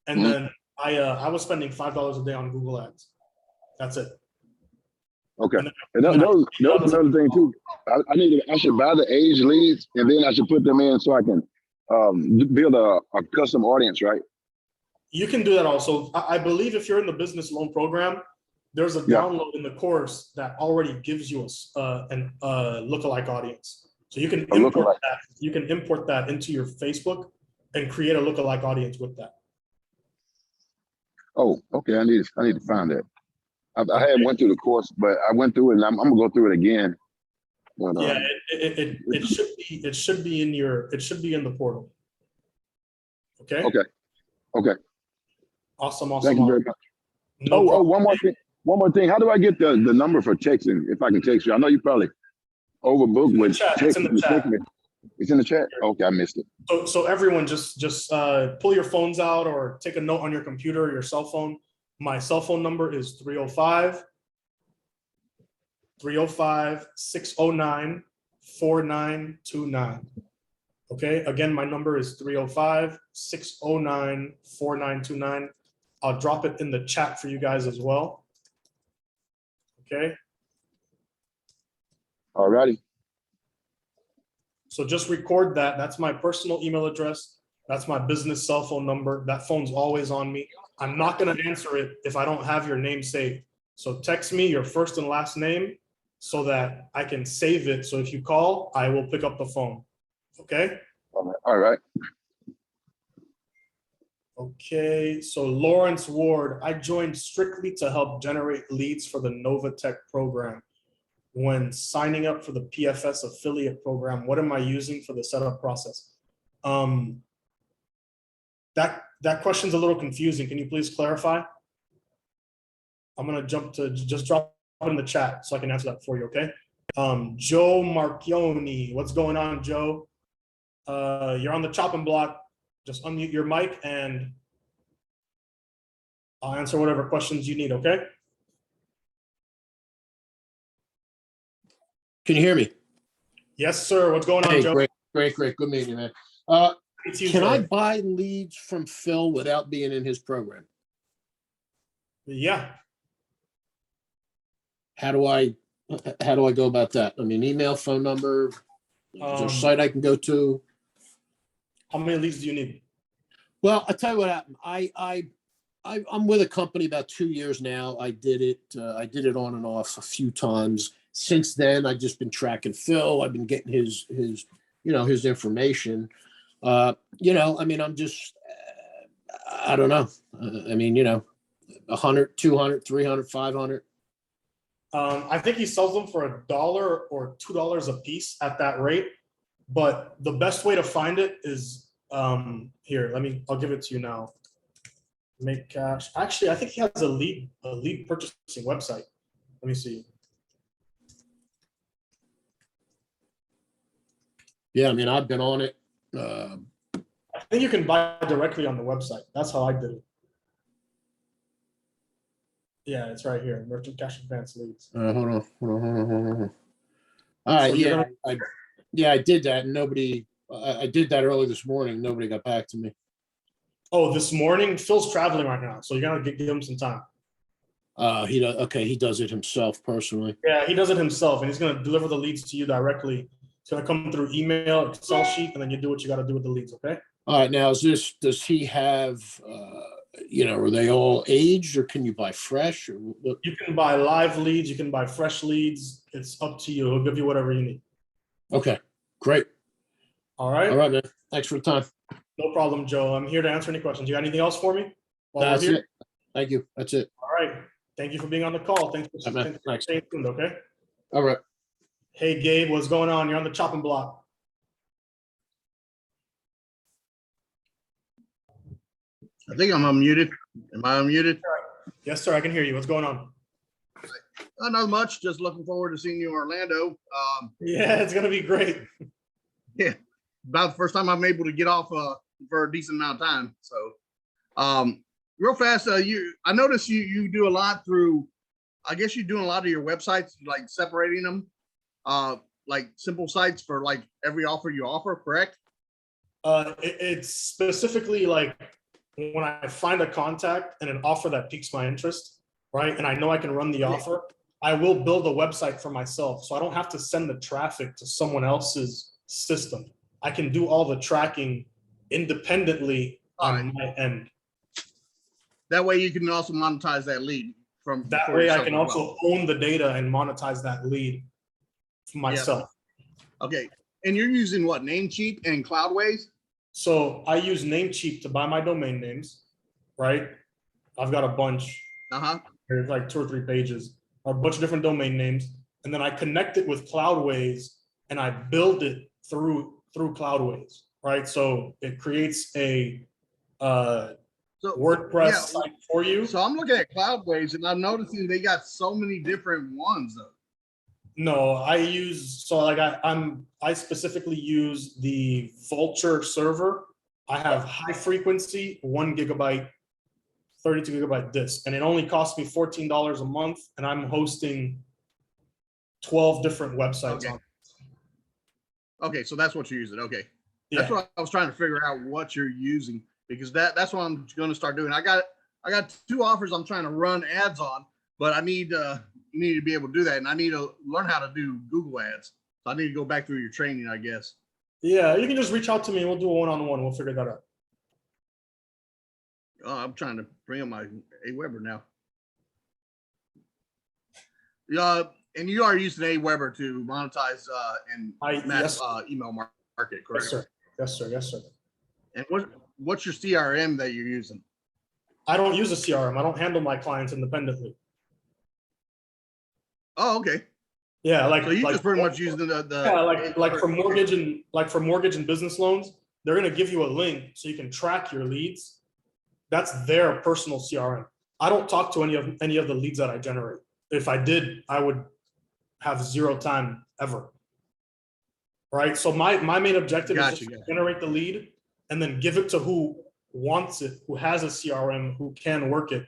And then I was spending $5 a day on Google Ads. That's it. Okay. And that was another thing too. I should buy the Age Leads and then I should put them in so I can build a custom audience, right? You can do that also. I believe if you're in the business loan program, there's a download in the course that already gives you a lookalike audience. So you can import that. You can import that into your Facebook and create a lookalike audience with that. Oh, okay. I need to find that. I had went through the course, but I went through it and I'm gonna go through it again. But, yeah, it should be in the portal. Okay. Okay. Awesome. Thank you very much. No one more thing. How do I get the number for texting if I can text you? I know you probably overbooked with texting. It's in the chat. It's in the chat? Okay, I missed it. So everyone just pull your phones out or take a note on your computer or your cell phone. My cell phone number is 305-609-4929. Okay, again, my number is 305-609-4929. I'll drop it in the chat for you guys as well. Okay. All righty. So just record that. That's my personal email address. That's my business cell phone number. That phone's always on me. I'm not going to answer it if I don't have your name saved. So text me your first and last name so that I can save it. So if you call, I will pick up the phone. Okay? All right. Okay. So Lawrence Ward, I joined strictly to help generate leads for the Novatech program. When signing up for the PFS affiliate program, what am I using for the setup process? That question's a little confusing. Can you please clarify? I'm gonna just drop it in the chat so I can answer that for you, okay? Joe Marchioni, what's going on, Joe? You're on the chopping block. Just unmute your mic and I'll answer whatever questions you need, okay? Can you hear me? Yes, sir. What's going on, Hey, Joe? great. Good meeting you, man. It's you, Can I sir. buy leads from Phil without being in his program? Yeah. How do I go about that? I mean, email, phone number, is there a Um, site I can go to? How many leads do you need? Well, I'll tell you what happened. I'm with a company about 2 years now. I did it on and off a few times. Since then, I've just been tracking Phil. I've been getting his information. I mean, I'm just, I don't know. I mean, 100, 200, 300, 500. I think he sells them for $1 or $2 a piece at that rate. But the best way to find it is here. I'll give it to you now. Make cash. Actually, I think he has a lead purchasing website. Let me see. Yeah, I mean, I've been on it. I think you can buy directly on the website. That's how I did it. Yeah, it's right here. Merchant cash advance leads. Hold on. All right, So you're I did that. And I did that early this morning. Nobody got back to me. Oh, this morning, Phil's traveling right now, so you gotta give him some time. He does it himself personally. Yeah, he does it himself, and he's gonna deliver the leads to you directly. It's gonna come through email, Excel sheet, and then you do what you gotta do with the leads, okay? All right, now does he have, are they all aged or can you buy fresh or what? You can buy live leads, you can buy fresh leads. It's up to you. He'll give you whatever you need. Okay, great. All right? All right, man. Thanks for the time. No problem, Joe. I'm here to answer any questions. You got anything else for me? while we're That's here? it. Thank you. That's it. All right. Thank you for being on the call. Thanks All right, man. for Thanks. staying tuned, okay? All right. Hey, Gabe, what's going on? You're on the chopping block. I think I'm unmuted. Am I unmuted? Yes, sir. I can hear you. What's going on? Not much. Just looking forward to seeing you in Orlando. Yeah, it's gonna be great. About the first time I'm able to get off for a decent amount of time. So, real fast, I noticed you do a lot through. I guess you're doing a lot of your websites, like separating them, like simple sites for like every offer you offer. Correct? It's specifically like when I find a contact and an offer that piques my interest, right? And I know I can run the offer, I will build a website for myself. So I don't have to send the traffic to someone else's system. I can do all the tracking independently on my end. That way you can also monetize that lead from That for way I yourself can as also well. own the data and monetize that lead for myself. Okay. And you're using what, Namecheap and Cloudways? So I use Namecheap to buy my domain names, right? I've got a bunch. Uh-huh. There's like 2 or 3 pages, a bunch of different domain names. And then I connect it with Cloudways and I build it through Cloudways, right? So it creates a So WordPress yeah. site for you. So I'm looking at Cloudways and I'm noticing they got so many different ones though. No, I specifically use the Vultr server. I have high frequency, 1 gigabyte, 32 gigabyte disk, and it only costs me $14 a month, and I'm hosting 12 different websites Okay. on. Okay, so that's what you're using. Okay. That's Yeah, what I was trying to figure out what you're using because that's what I'm going to start doing. I got 2 offers I'm trying to run ads on, but I need to be able to do that, and I need to learn how to do Google ads. So I need to go back through your training, I guess. yeah, you can just reach out to me and we'll do a one-on-one. We'll figure that out. Oh, I'm trying to bring up my Aweber now. Yeah, and you are using Aweber to monetize and Yes, email market, yes, correct? sir. Yes, sir. Yes, sir. And what's your CRM that you're using? I don't use a CRM. I don't handle my clients independently. Oh, okay. Yeah, like So you like just pretty much using the yeah, like for mortgage and business loans, they're gonna give you a link so you can track your leads. That's their personal CRM. I don't talk to any of the leads that I generate. If I did, I would have 0 time ever. Right. So my main objective is just to generate the lead and then give it to who wants it, who has a CRM, who can work it,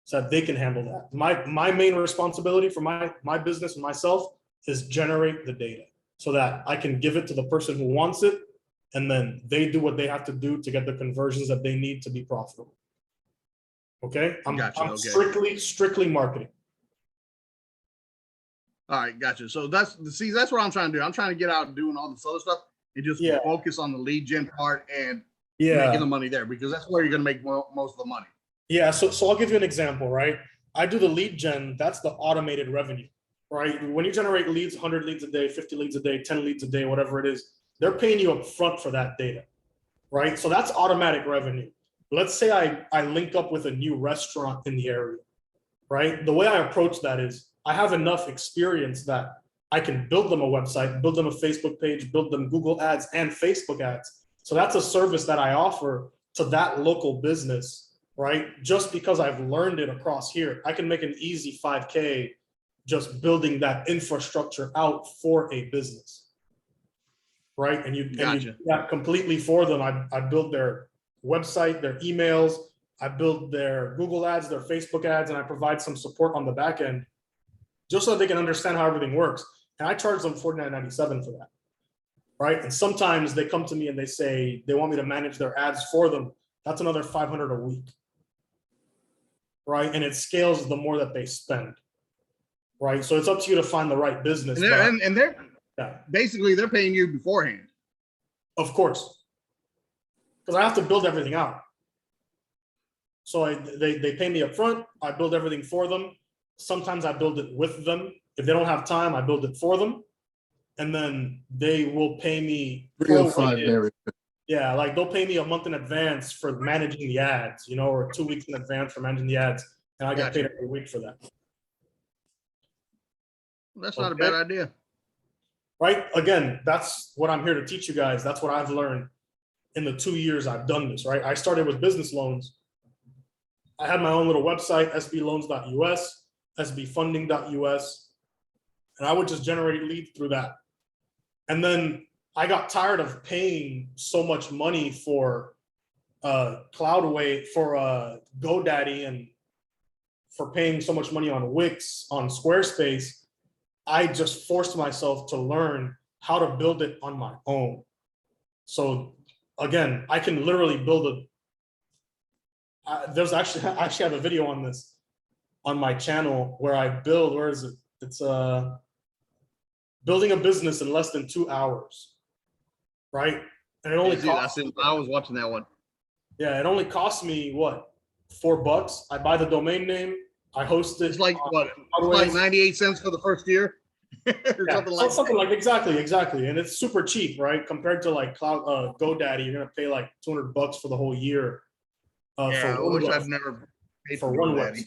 so that they can handle that. My main responsibility for my business and myself is generate the data so that I can give it to the person who wants it, and then they do what they have to do to get the conversions that they need to be profitable. Okay, I'm Okay. strictly marketing. All right, gotcha. So that's what I'm trying to do. I'm trying to get out and doing all this other stuff and just Yeah. focus on the lead gen part and Yeah. making the money there, because that's where you're going to make most of the money. Yeah, so I'll give you an example, right? I do the lead gen, that's the automated revenue, right? When you generate leads, 100 leads a day, 50 leads a day, 10 leads a day, whatever it is, they're paying you up front for that data, right? So that's automatic revenue. Let's say I link up with a new restaurant in the area, right? The way I approach that is I have enough experience that I can build them a website, build them a Facebook page, build them Google ads and Facebook ads. So that's a service that I offer to that local business, right? Just because I've learned it across here, I can make an easy 5K just building that infrastructure out for a business, right? And you do that completely for them. I build their website, their emails, I build their Google ads, their Facebook ads, and I provide some support on the back end just so they can understand how everything works. And I charge them $49.97 for that, right? And sometimes they come to me and they say they want me to manage their ads for them. That's another $500 a week, right? And it scales the more that they spend, right? So it's up to you to find the right business. And they're Yeah, basically they're paying you beforehand. of course, because I have to build everything out. So they pay me up front, I build everything for them. Sometimes I build it with them. If they don't have time, I build it for them. And then they will pay me. 305 there. Yeah, like they'll pay me a month in advance for managing the ads, or 2 weeks in advance for managing the ads. And I get paid every week for that. That's not a bad idea. Right? Again, that's what I'm here to teach you guys. That's what I've learned in the 2 years I've done this, right? I started with business loans. I had my own little website, sbloans.us, sbfunding.us, and I would just generate leads through that. And then I got tired of paying so much money for Cloudway, for GoDaddy, and for paying so much money on Wix, on Squarespace. I just forced myself to learn how to build it on my own. So again, I can literally build I actually have a video on this on my channel where I build, where is it? It's building a business in less than 2 hours, right? And it only costs, I was watching that one. yeah, it only costs me what, $4? I buy the domain name, I host it. It's like what? It's like 98 cents for the first year. Yeah, something like exactly, and it's super cheap, right? Compared to like GoDaddy, you're gonna pay like $200 for the whole year. Yeah, I wish I'd never paid for for one GoDaddy.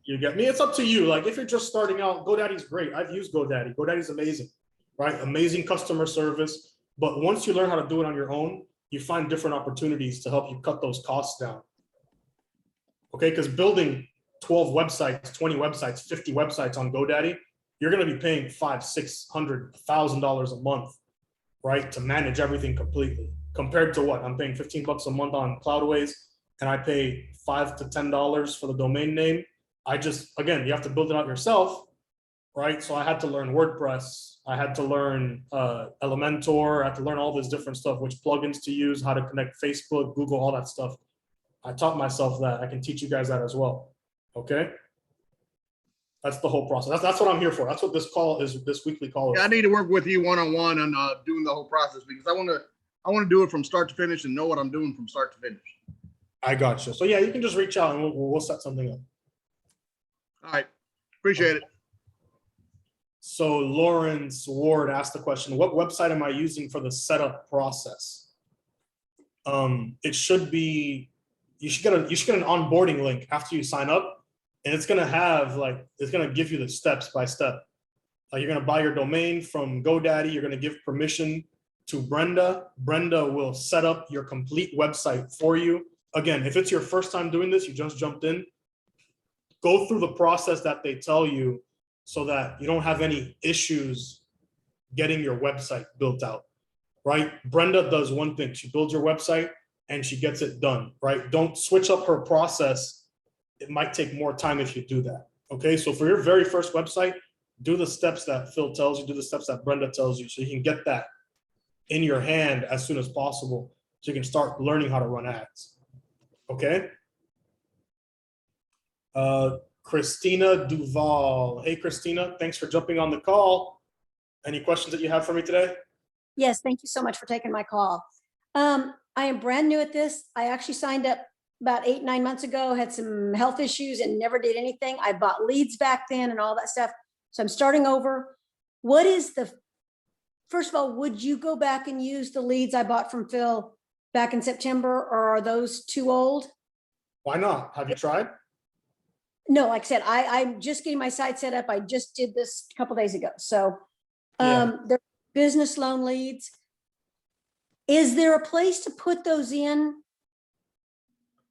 You get me? It's up to you. Like if you're just starting out, GoDaddy's great. I've used GoDaddy. GoDaddy's amazing, right? Amazing customer service. But once you learn how to do it on your own, you find different opportunities to help you cut those costs down. Okay, because building 12 websites, 20 websites, 50 websites on GoDaddy, you're going to be paying $500, $600, $1,000 a month, right, to manage everything completely. Compared to what? I'm paying $15 a month on Cloudways, and I pay $5 to $10 for the domain name. Again, you have to build it out yourself, right? So I had to learn WordPress. I had to learn Elementor. I had to learn all this different stuff, which plugins to use, how to connect Facebook, Google, all that stuff. I taught myself that. I can teach you guys that as well. Okay. That's the whole process. That's what I'm here for. That's what this call is. This weekly call is. Yeah, I need to work with you one-on-one on doing the whole process, because I want to do it from start to finish and know what I'm doing from start to finish. I got you. So yeah, you can just reach out and we'll set something up. All right. Appreciate it. So Lawrence Ward asked the question, what website am I using for the setup process? It should be, you should get an onboarding link after you sign up, and it's going to have it's going to give you the steps by step. You're going to buy your domain from GoDaddy. You're going to give permission to Brenda. Brenda will set up your complete website for you. Again, if it's your first time doing this, you just jumped in, go through the process that they tell you so that you don't have any issues getting your website built out, right? Brenda does one thing. She builds your website and she gets it done, right? Don't switch up her process. It might take more time if you do that, okay? So for your very first website, do the steps that Phil tells you, do the steps that Brenda tells you, so you can get that in your hand as soon as possible, so you can start learning how to run ads. Okay? Christina Duval. Hey, Christina, thanks for jumping on the call. Any questions that you have for me today? Yes, thank you so much for taking my call. I am brand new at this. I actually signed up about 8, 9 months ago, had some health issues and never did anything. I bought leads back then and all that stuff. So I'm starting over. What is the, first of all, would you go back and use the leads I bought from Phil back in September, or are those too old? Why not? Have you tried? No, like I said, I'm just getting my site set up. I just did this a couple days ago. So Yeah. they're business loan leads. Is there a place to put those in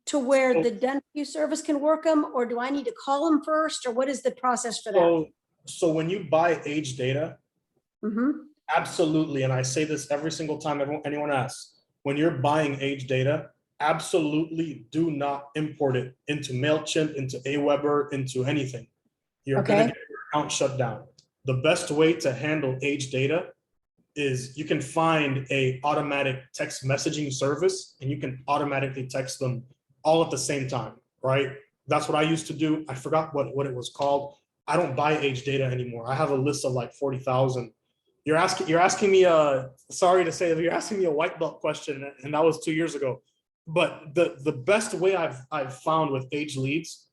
to where So- the done for you service can work them, or do I need to call them first, or what is the process for that? So when you buy age data, Mhm. absolutely, and I say this every single time anyone asks, when you're buying age data, absolutely do not import it into MailChimp, into Aweber, into anything. You're gonna Okay. get your account shut down. The best way to handle age data is you can find a automatic text messaging service, and you can automatically text them all at the same time, right? That's what I used to do. I forgot what it was called. I don't buy age data anymore. I have a list of like 40,000. You're asking me, sorry to say, you're asking me a white belt question, and that was 2 years ago. But the best way I've found with age leads,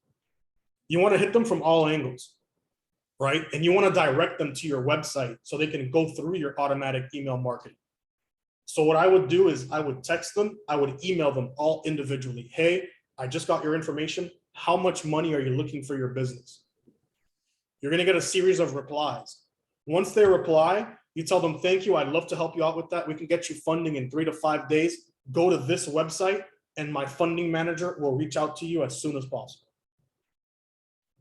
you want to hit them from all angles, right? And you want to direct them to your website so they can go through your automatic email marketing. So what I would do is I would text them, I would email them all individually. Hey, I just got your information. How much money are you looking for your business? You're going to get a series of replies. Once they reply, you tell them, thank you, I'd love to help you out with that. We can get you funding in 3 to 5 days. Go to this website and my funding manager will reach out to you as soon as possible.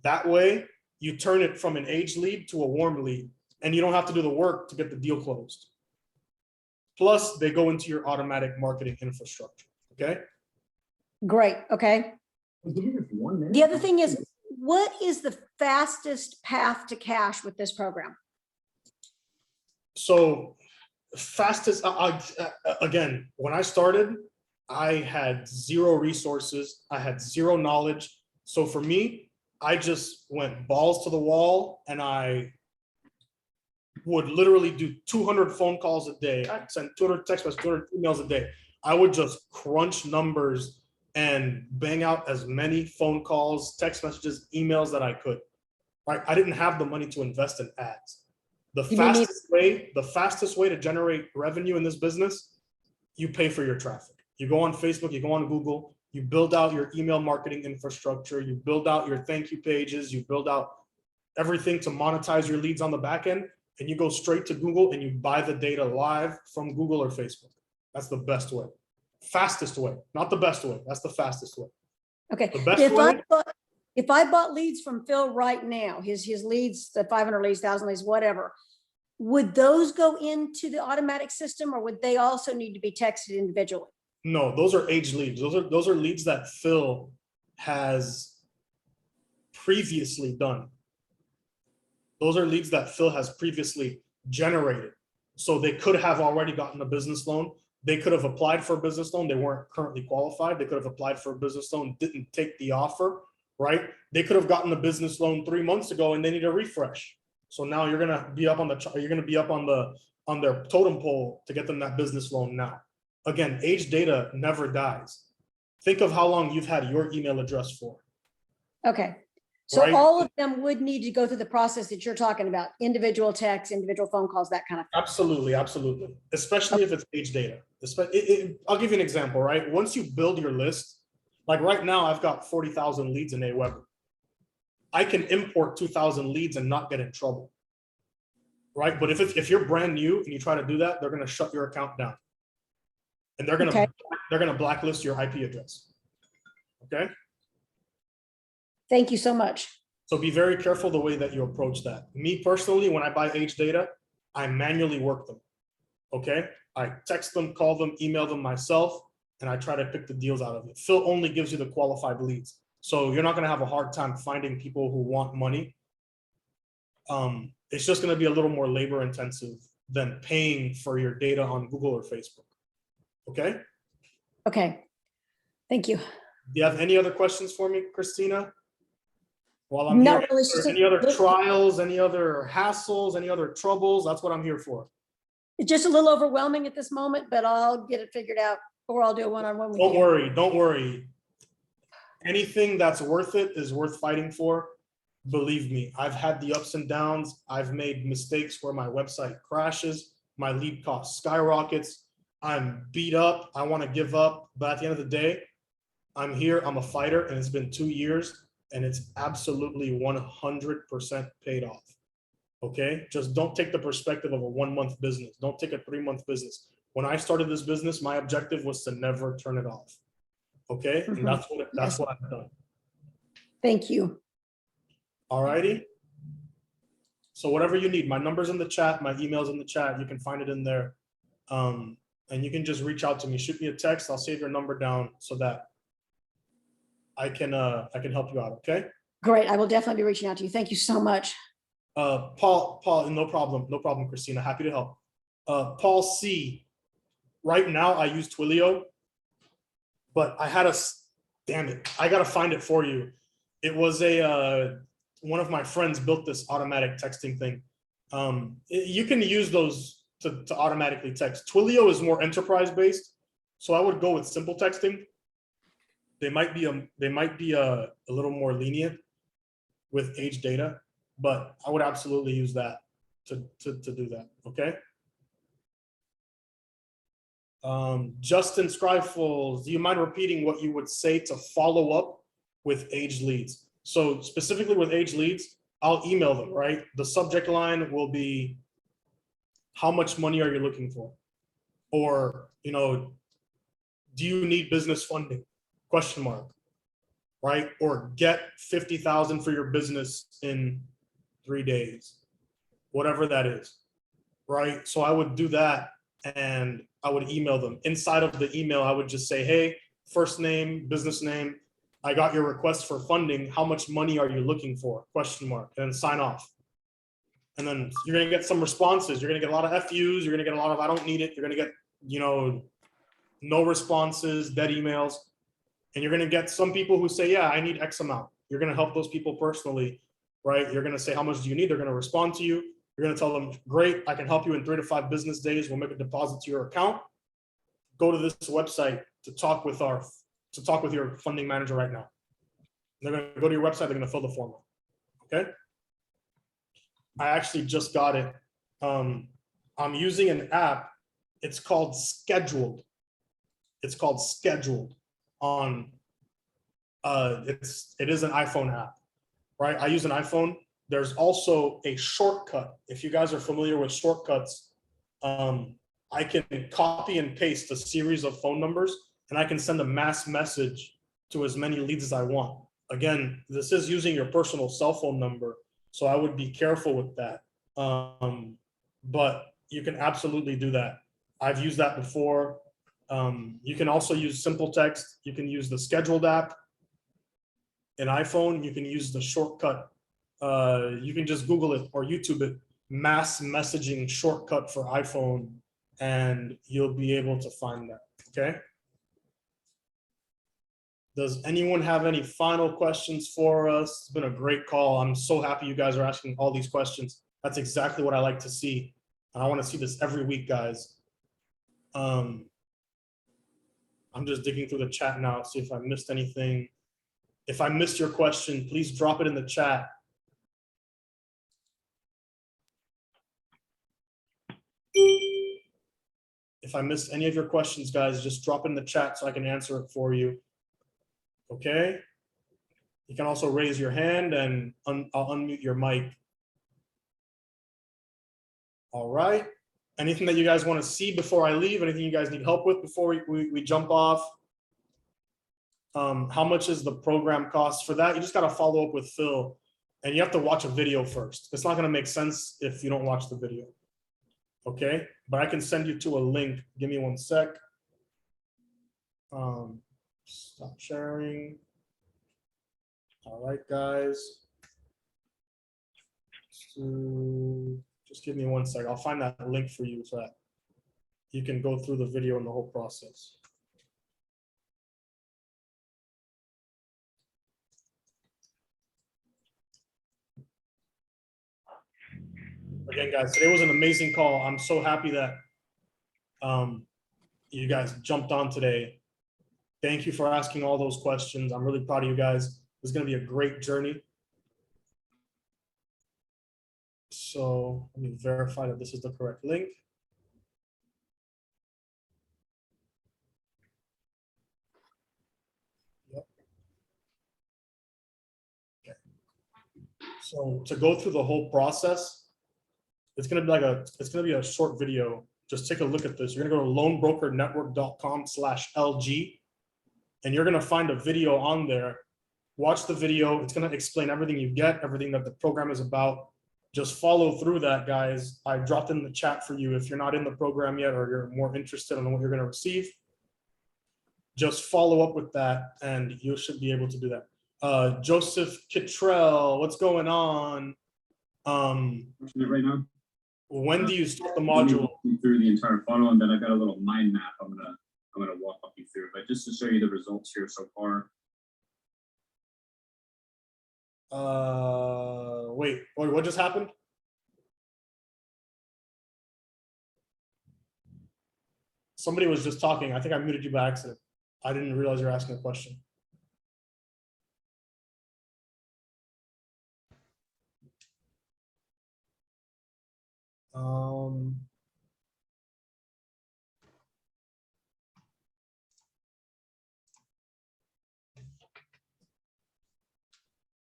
That way, you turn it from an age lead to a warm lead, and you don't have to do the work to get the deal closed. Plus, they go into your automatic marketing infrastructure, okay? Great, okay. The other thing is, what is the fastest path to cash with this program? So fastest, again, when I started, I had zero resources. I had zero knowledge. So for me, I just went balls to the wall, and I would literally do 200 phone calls a day. I'd send 200 text messages, 200 emails a day. I would just crunch numbers and bang out as many phone calls, text messages, emails that I could. Right? I didn't have the money to invest in ads. The fastest way to generate revenue in this business, you pay for your traffic. You go on Facebook, you go on Google, you build out your email marketing infrastructure, you build out your thank you pages, you build out everything to monetize your leads on the back end, and you go straight to Google and you buy the data live from Google or Facebook. That's the best way. Fastest way, not the best way. That's the fastest way. Okay, The best if way, if I bought leads from Phil right now, his leads, the 500 leads, 1,000 leads, whatever, would those go into the automatic system, or would they also need to be texted individually? no, those are age leads. Those are leads that Phil has previously done. Those are leads that Phil has previously generated. So they could have already gotten a business loan. They could have applied for a business loan. They weren't currently qualified. They could have applied for a business loan, didn't take the offer, right? They could have gotten a business loan 3 months ago and they need a refresh. So now you're gonna be up on on their totem pole to get them that business loan now. Again, age data never dies. Think of how long you've had your email address for. Okay, so Right. all of them would need to go through the process that you're talking about, individual texts, individual phone calls, that kind of thing. Absolutely, absolutely. Especially if it's age data. I'll give you an example, right? Once you build your list, like right now, I've got 40,000 leads in Aweber. I can import 2,000 leads and not get in trouble, right? But if you're brand new and you try to do that, they're going to shut your account down, and they're Okay. going to blacklist your IP address. Okay, Thank you so much. so be very careful the way that you approach that. Me personally, when I buy age data, I manually work them. Okay, I text them, call them, email them myself, and I try to pick the deals out of it. Phil only gives you the qualified leads. So you're not going to have a hard time finding people who want money. It's just gonna be a little more labor intensive than paying for your data on Google or Facebook. Okay? Okay. Thank you. Do you have any other questions for me, Christina? While I'm Not here, really, it's or just any other a- trials, any other hassles, any other troubles? That's what I'm here for. It's just a little overwhelming at this moment, but I'll get it figured out, or I'll do a one-on-one with Don't you. worry, don't worry. Anything that's worth it is worth fighting for. Believe me, I've had the ups and downs. I've made mistakes where my website crashes, my lead cost skyrockets. I'm beat up. I want to give up. But at the end of the day, I'm here. I'm a fighter, and it's been 2 years, and it's absolutely 100% paid off. Okay? Just don't take the perspective of a 1-month business. Don't take a 3-month business. When I started this business, my objective was to never turn it off. Okay? Mhm. And that's what I've done. Thank you. All righty. So whatever you need, my number's in the chat, my email's in the chat. You can find it in there. And you can just reach out to me, shoot me a text. I'll save your number down so that I can help you out. Okay. Great. I will definitely be reaching out to you. Thank you so much. Paul, no problem, Christina. Happy to help. Paul C. Right now I use Twilio, but I had damn it, I gotta find it for you. It was one of my friends built this automatic texting thing. You can use those to automatically text. Twilio is more enterprise based, so I would go with simple texting. They might be a little more lenient with age data, but I would absolutely use that to do that. Okay. Justin Scrifles, do you mind repeating what you would say to follow up with age leads? So specifically with age leads, I'll email them, right? The subject line will be, how much money are you looking for? Or, do you need business funding? Question mark, right? Or get 50,000 for your business in 3 days, whatever that is, right? So I would do that and I would email them. Inside of the email, I would just say, hey, first name, business name, I got your request for funding. How much money are you looking for? Question mark, and then sign off. And then you're gonna get some responses. You're gonna get a lot of FUs. You're gonna get a lot of, I don't need it. You're gonna get, no responses, dead emails. And you're gonna get some people who say, yeah, I need X amount. You're gonna help those people personally, right? You're gonna say, how much do you need? They're gonna respond to you. You're gonna tell them, great, I can help you in 3 to 5 business days. We'll make a deposit to your account. Go to this website to talk with your funding manager right now. They're gonna go to your website, they're gonna fill the form out. Okay. I actually just got it. I'm using an app. It's called Scheduled. It's called Scheduled on, it is an iPhone app, right? I use an iPhone. There's also a shortcut. If you guys are familiar with shortcuts, I can copy and paste a series of phone numbers and I can send a mass message to as many leads as I want. Again, this is using your personal cell phone number, so I would be careful with that. But you can absolutely do that. I've used that before. You can also use simple text. You can use the Scheduled app. In iPhone, you can use the shortcut. You can just Google it or YouTube it, mass messaging shortcut for iPhone, and you'll be able to find that, okay? Does anyone have any final questions for us? It's been a great call. I'm so happy you guys are asking all these questions. That's exactly what I like to see. And I want to see this every week, guys. I'm just digging through the chat now, see if I missed anything. If I missed your question, please drop it in the chat. If I missed any of your questions, guys, just drop it in the chat so I can answer it for you. Okay. You can also raise your hand and I'll unmute your mic. All right. Anything that you guys want to see before I leave? Anything you guys need help with before we jump off? How much is the program cost for that? You just got to follow up with Phil and you have to watch a video first. It's not going to make sense if you don't watch the video. Okay. But I can send you to a link. Give me 1 sec. Stop sharing. All right, guys. So just give me 1 sec. I'll find that link for you so that you can go through the video and the whole process. Again, guys, today was an amazing call. I'm so happy that you guys jumped on today. Thank you for asking all those questions. I'm really proud of you guys. This is going to be a great journey. So let me verify that this is the correct link. Yep. Okay. So to go through the whole process, it's going to be a short video. Just take a look at this. You're going to go to loanbrokernetwork.com/LG, and you're going to find a video on there. Watch the video. It's going to explain everything you get, everything that the program is about. Just follow through that, guys. I dropped in the chat for you if you're not in the program yet or you're more interested in what you're going to receive. Just follow up with that and you should be able to do that. Joseph Kittrell, what's going on? Right now. When do you start the module? Through the entire funnel, and then I've got a little mind map I'm gonna walk you through, but just to show you the results here so far. Wait, what just happened? Somebody was just talking. I think I muted you by accident. I didn't realize you were asking a question.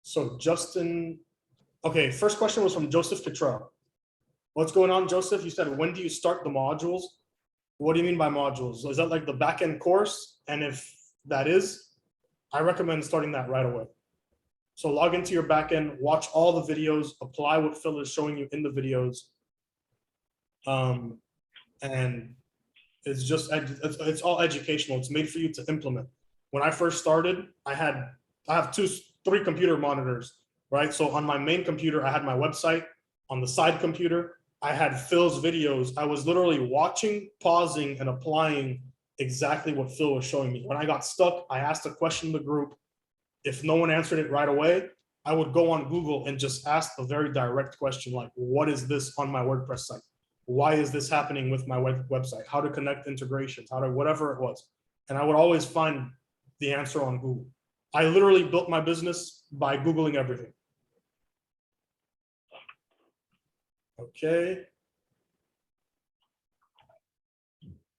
So Justin, okay, first question was from Joseph Cottrell. What's going on, Joseph? You said, when do you start the modules? What do you mean by modules? Is that like the back-end course? And if that is, I recommend starting that right away. So log into your backend, watch all the videos, apply what Phil is showing you in the videos. And it's just, it's all educational. It's made for you to implement. When I first started, I have 3 computer monitors, right? So on my main computer, I had my website. On the side computer, I had Phil's videos. I was literally watching, pausing, and applying exactly what Phil was showing me. When I got stuck, I asked a question in the group. If no one answered it right away, I would go on Google and just ask a very direct question like, what is this on my WordPress site? Why is this happening with my website? How to connect integrations, how to whatever it was. And I would always find the answer on Google. I literally built my business by Googling everything. Okay.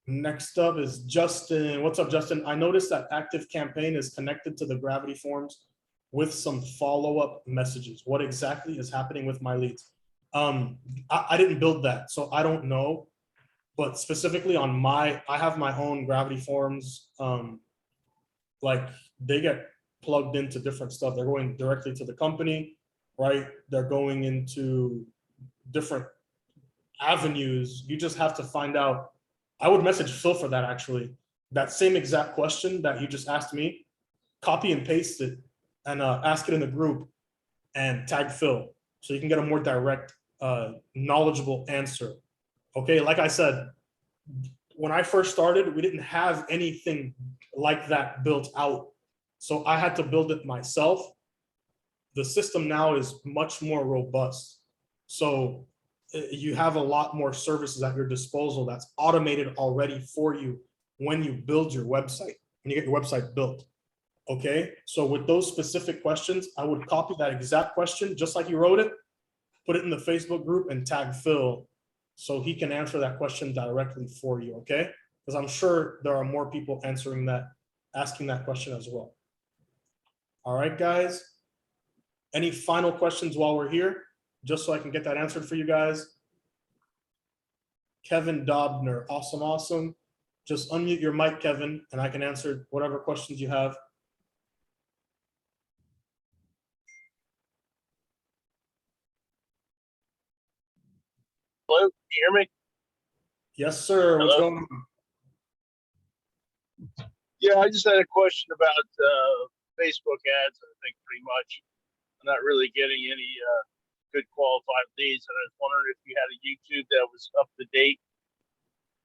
Next up is Justin. What's up, Justin? I noticed that ActiveCampaign is connected to the Gravity Forms with some follow-up messages. What exactly is happening with my leads? I didn't build that, so I don't know. But specifically on I have my own Gravity Forms. Like they get plugged into different stuff. They're going directly to the company, right? They're going into different avenues. You just have to find out. I would message Phil for that actually. That same exact question that you just asked me, copy and paste it and ask it in the group and tag Phil so you can get a more direct, knowledgeable answer. Okay, like I said, when I first started, we didn't have anything like that built out. So I had to build it myself. The system now is much more robust. So you have a lot more services at your disposal that's automated already for you when you build your website, when you get your website built. Okay, so with those specific questions, I would copy that exact question, just like you wrote it, put it in the Facebook group and tag Phil so he can answer that question directly for you, okay? Because I'm sure there are more people answering that, asking that question as well. All right, guys. Any final questions while we're here? Just so I can get that answered for you guys. Kevin Dobner, awesome, awesome. Just unmute your mic, Kevin, and I can answer whatever questions you have. Hello, can you hear me? Yes, sir. What's Hello? going on? Yeah, I just had a question about Facebook ads. I think pretty much I'm not really getting any good qualified leads, and I was wondering if you had a YouTube that was up to date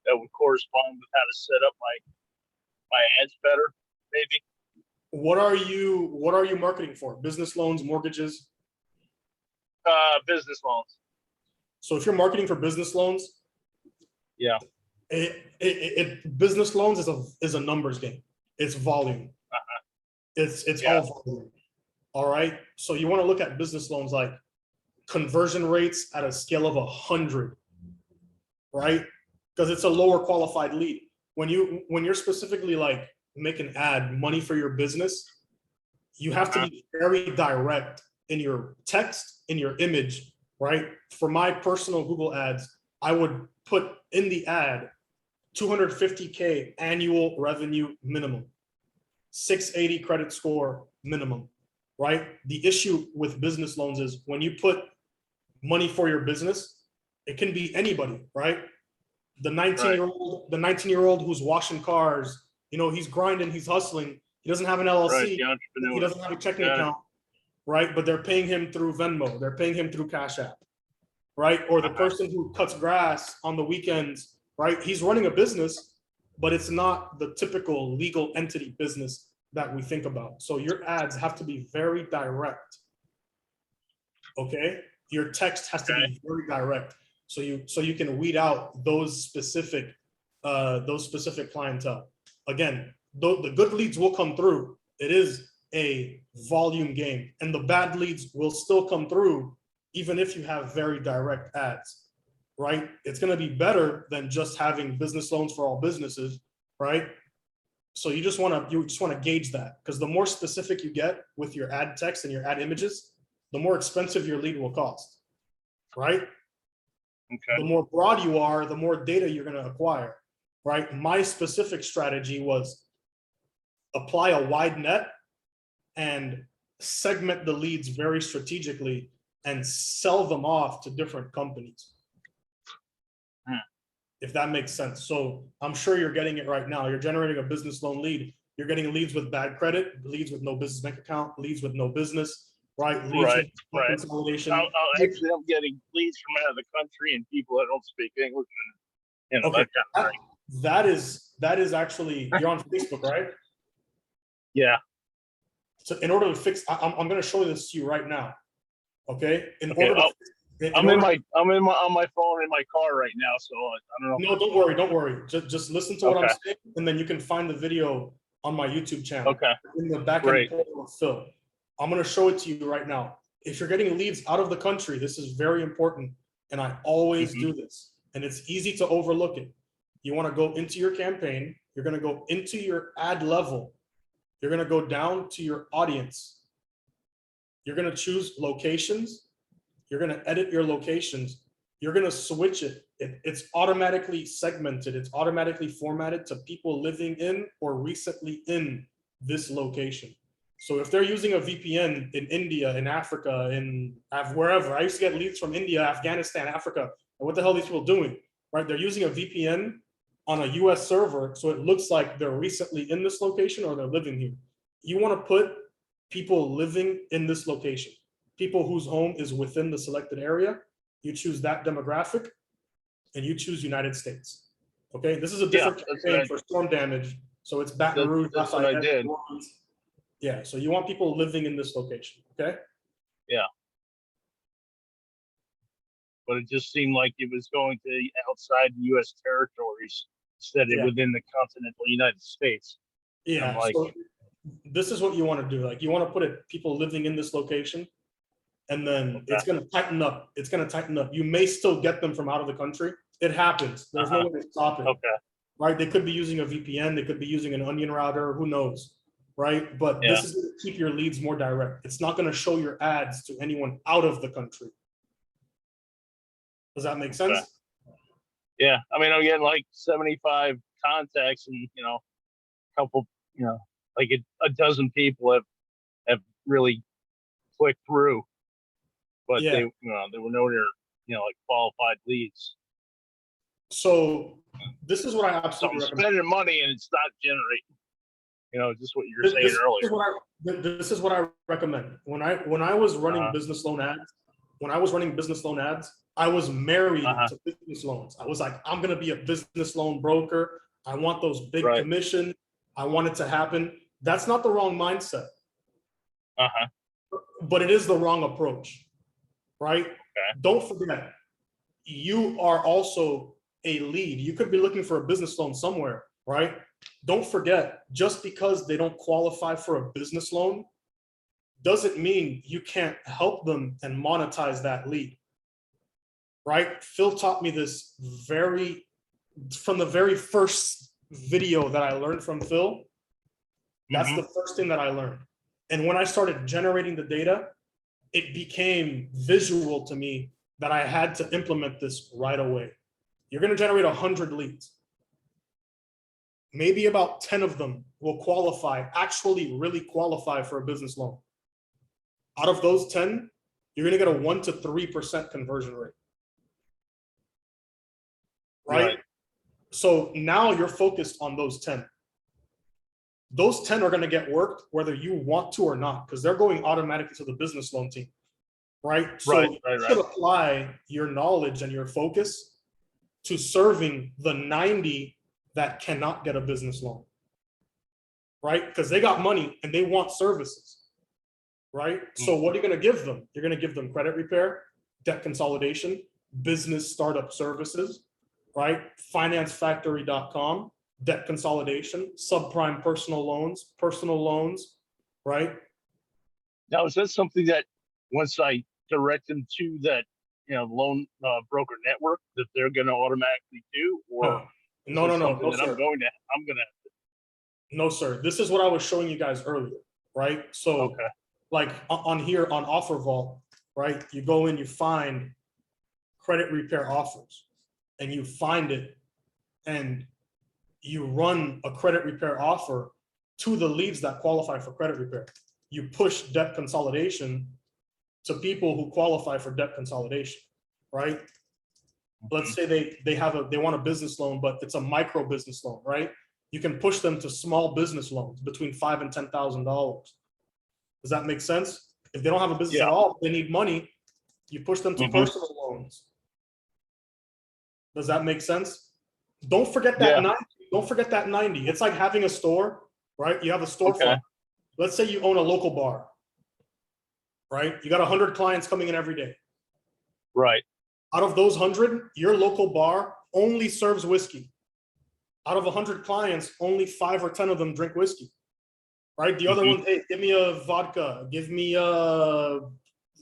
that would correspond with how to set up my ads better, maybe. What are you marketing for? Business loans, mortgages? Business loans. So if you're marketing for business loans, Yeah. Business loans is a numbers game. It's volume. It's Yeah. all volume. All right. So you want to look at business loans like conversion rates at a scale of 100, right? Because it's a lower qualified lead. When you're specifically like make an ad, money for your business, you have to be very direct in your text, in your image, right? For my personal Google ads, I would put in the ad 250K annual revenue minimum, 680 credit score minimum, right? The issue with business loans is when you put money for your business, it can be anybody, right? The 19-year-old who's washing cars, he's grinding, he's hustling. He doesn't have an LLC. Right, the He entrepreneur. doesn't have a checking Yeah. account, right? But they're paying him through Venmo. They're paying him through Cash App, right? Or the person who cuts grass on the weekends, right? He's running a business, but it's not the typical legal entity business that we think about. So your ads have to be very direct. Okay? Your text has to be very direct. So you can weed out those specific clientele. Again, the good leads will come through. It is a volume game, and the bad leads will still come through even if you have very direct ads, right? It's going to be better than just having business loans for all businesses, right? So you just want to gauge that, because the more specific you get with your ad text and your ad images, the more expensive your lead will cost, right? Okay. The more broad you are, the more data you're going to acquire, right? My specific strategy was apply a wide net and segment the leads very strategically and sell them off to different companies. If that makes sense. So I'm sure you're getting it right now. You're generating a business loan lead. You're getting leads with bad credit, leads with no business bank account, leads with no business, right? Leads with Right. consolidation. Actually, I'm getting leads from out of the country and people that don't speak English, and Okay. that kind of thing. That is actually, you're on Facebook, right? Yeah. So in order to fix, I'm going to show this to you right now. Okay. I'm on my phone in my car right now, so I don't know. No, don't worry. Just listen to what I'm saying, and then you can find the video on my YouTube channel. Okay. In the back end portal of Phil. I'm going to show it to you right now. If you're getting leads out of the country, this is very important, and I always do this, and it's easy to overlook it. You want to go into your campaign. You're going to go into your ad level. You're going to go down to your audience. You're going to choose locations. You're going to edit your locations. You're going to switch it. It's automatically segmented. It's automatically formatted to people living in or recently in this location. So if they're using a VPN in India, in Africa, in wherever, I used to get leads from India, Afghanistan, Africa. And what the hell are these people doing, right? They're using a VPN on a US server, so it looks like they're recently in this location or they're living here. You want to put people living in this location, people whose home is within the selected area. You choose that demographic, and you choose United States. Okay, this is a different campaign for storm damage, so it's Baton Rouge. That's what I did. Yeah, so you want people living in this location, okay? Yeah. But it just seemed like it was going to outside U.S. territories instead of within the continental United States. Yeah, so this is what you want to do. Like, you want to put it, people living in this location, and then it's going to tighten up. It's going to tighten up. You may still get them from out of the country. It happens. There's no way to stop it. Okay. Right? They could be using a VPN. They could be using an onion router. Who knows? Right? But this is going to keep your leads more direct. It's not going to show your ads to anyone out of the country. Does that make sense? Okay. Yeah. I mean, I'm getting like 75 contacts and, a couple, like a dozen people have really clicked through, but they were nowhere, like qualified leads. So this is what I absolutely recommend. Spending money and it's not generating, just what you were saying earlier. This is what I recommend. When I was running business loan ads, when I was running business loan ads, I was married Uh-huh. to business loans. I was like, I'm gonna be a business loan broker. I want those big Right. commission. I want it to happen. That's not the wrong mindset, Uh-huh. but it is the wrong approach, right? Okay. Don't forget, you are also a lead. You could be looking for a business loan somewhere, right? Don't forget, just because they don't qualify for a business loan doesn't mean you can't help them and monetize that lead, right? Phil taught me this from the very first video that I learned from Phil. That's Mhm. the first thing that I learned. And when I started generating the data, it became visual to me that I had to implement this right away. You're going to generate 100 leads. Maybe about 10 of them will qualify, actually really qualify for a business loan. Out of those 10, you're going to get a 1 to 3% conversion rate. Right? So now you're focused on those 10. Those 10 are going to get worked whether you want to or not, because they're going automatically to the business loan team. Right? So Right, you should apply your knowledge and your focus to serving the 90 that cannot get a business loan. Right? Because they got money and they want services. Right? So what are you going to give them? You're going to give them credit repair, debt consolidation, business startup services, right? Financefactory.com, debt consolidation, subprime personal loans, right? Now, is that something that once I direct them to that, loan broker network, that they're going to automatically do, or No, something that sir. I'm gonna No, sir. This is what I was showing you guys earlier, right? So okay. like on here on Offer Vault, right? You go in, you find credit repair offers and you find it and you run a credit repair offer to the leads that qualify for credit repair. You push debt consolidation to people who qualify for debt consolidation, right? Let's say they want a business loan, but it's a micro business loan, right? You can push them to small business loans between $5,000 and $10,000. Does that make sense? If they don't have a business at all, they need money, you push them to personal loans. Does that make sense? Don't forget that 90. Don't forget that 90. It's like having a store, right? You have a storefront. Okay. Let's say you own a local bar, right? You got 100 clients coming in every day. Right. Out of those 100, your local bar only serves whiskey. Out of 100 clients, only 5 or 10 of them drink whiskey, right? The other one, hey, give me a vodka, give me a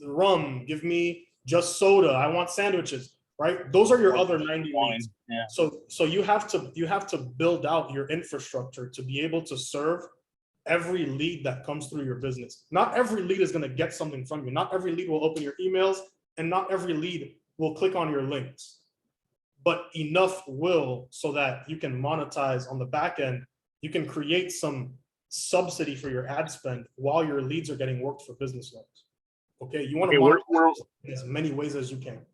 rum, give me just soda. I want sandwiches, right? Those are your other 90 leads. Yeah. So you have to build out your infrastructure to be able to serve every lead that comes through your business. Not every lead is going to get something from you. Not every lead will open your emails, and not every lead will click on your links. But enough will, so that you can monetize on the back end. You can create some subsidy for your ad spend while your leads are getting worked for business loans. Okay, you want to monetize in as many ways as you can.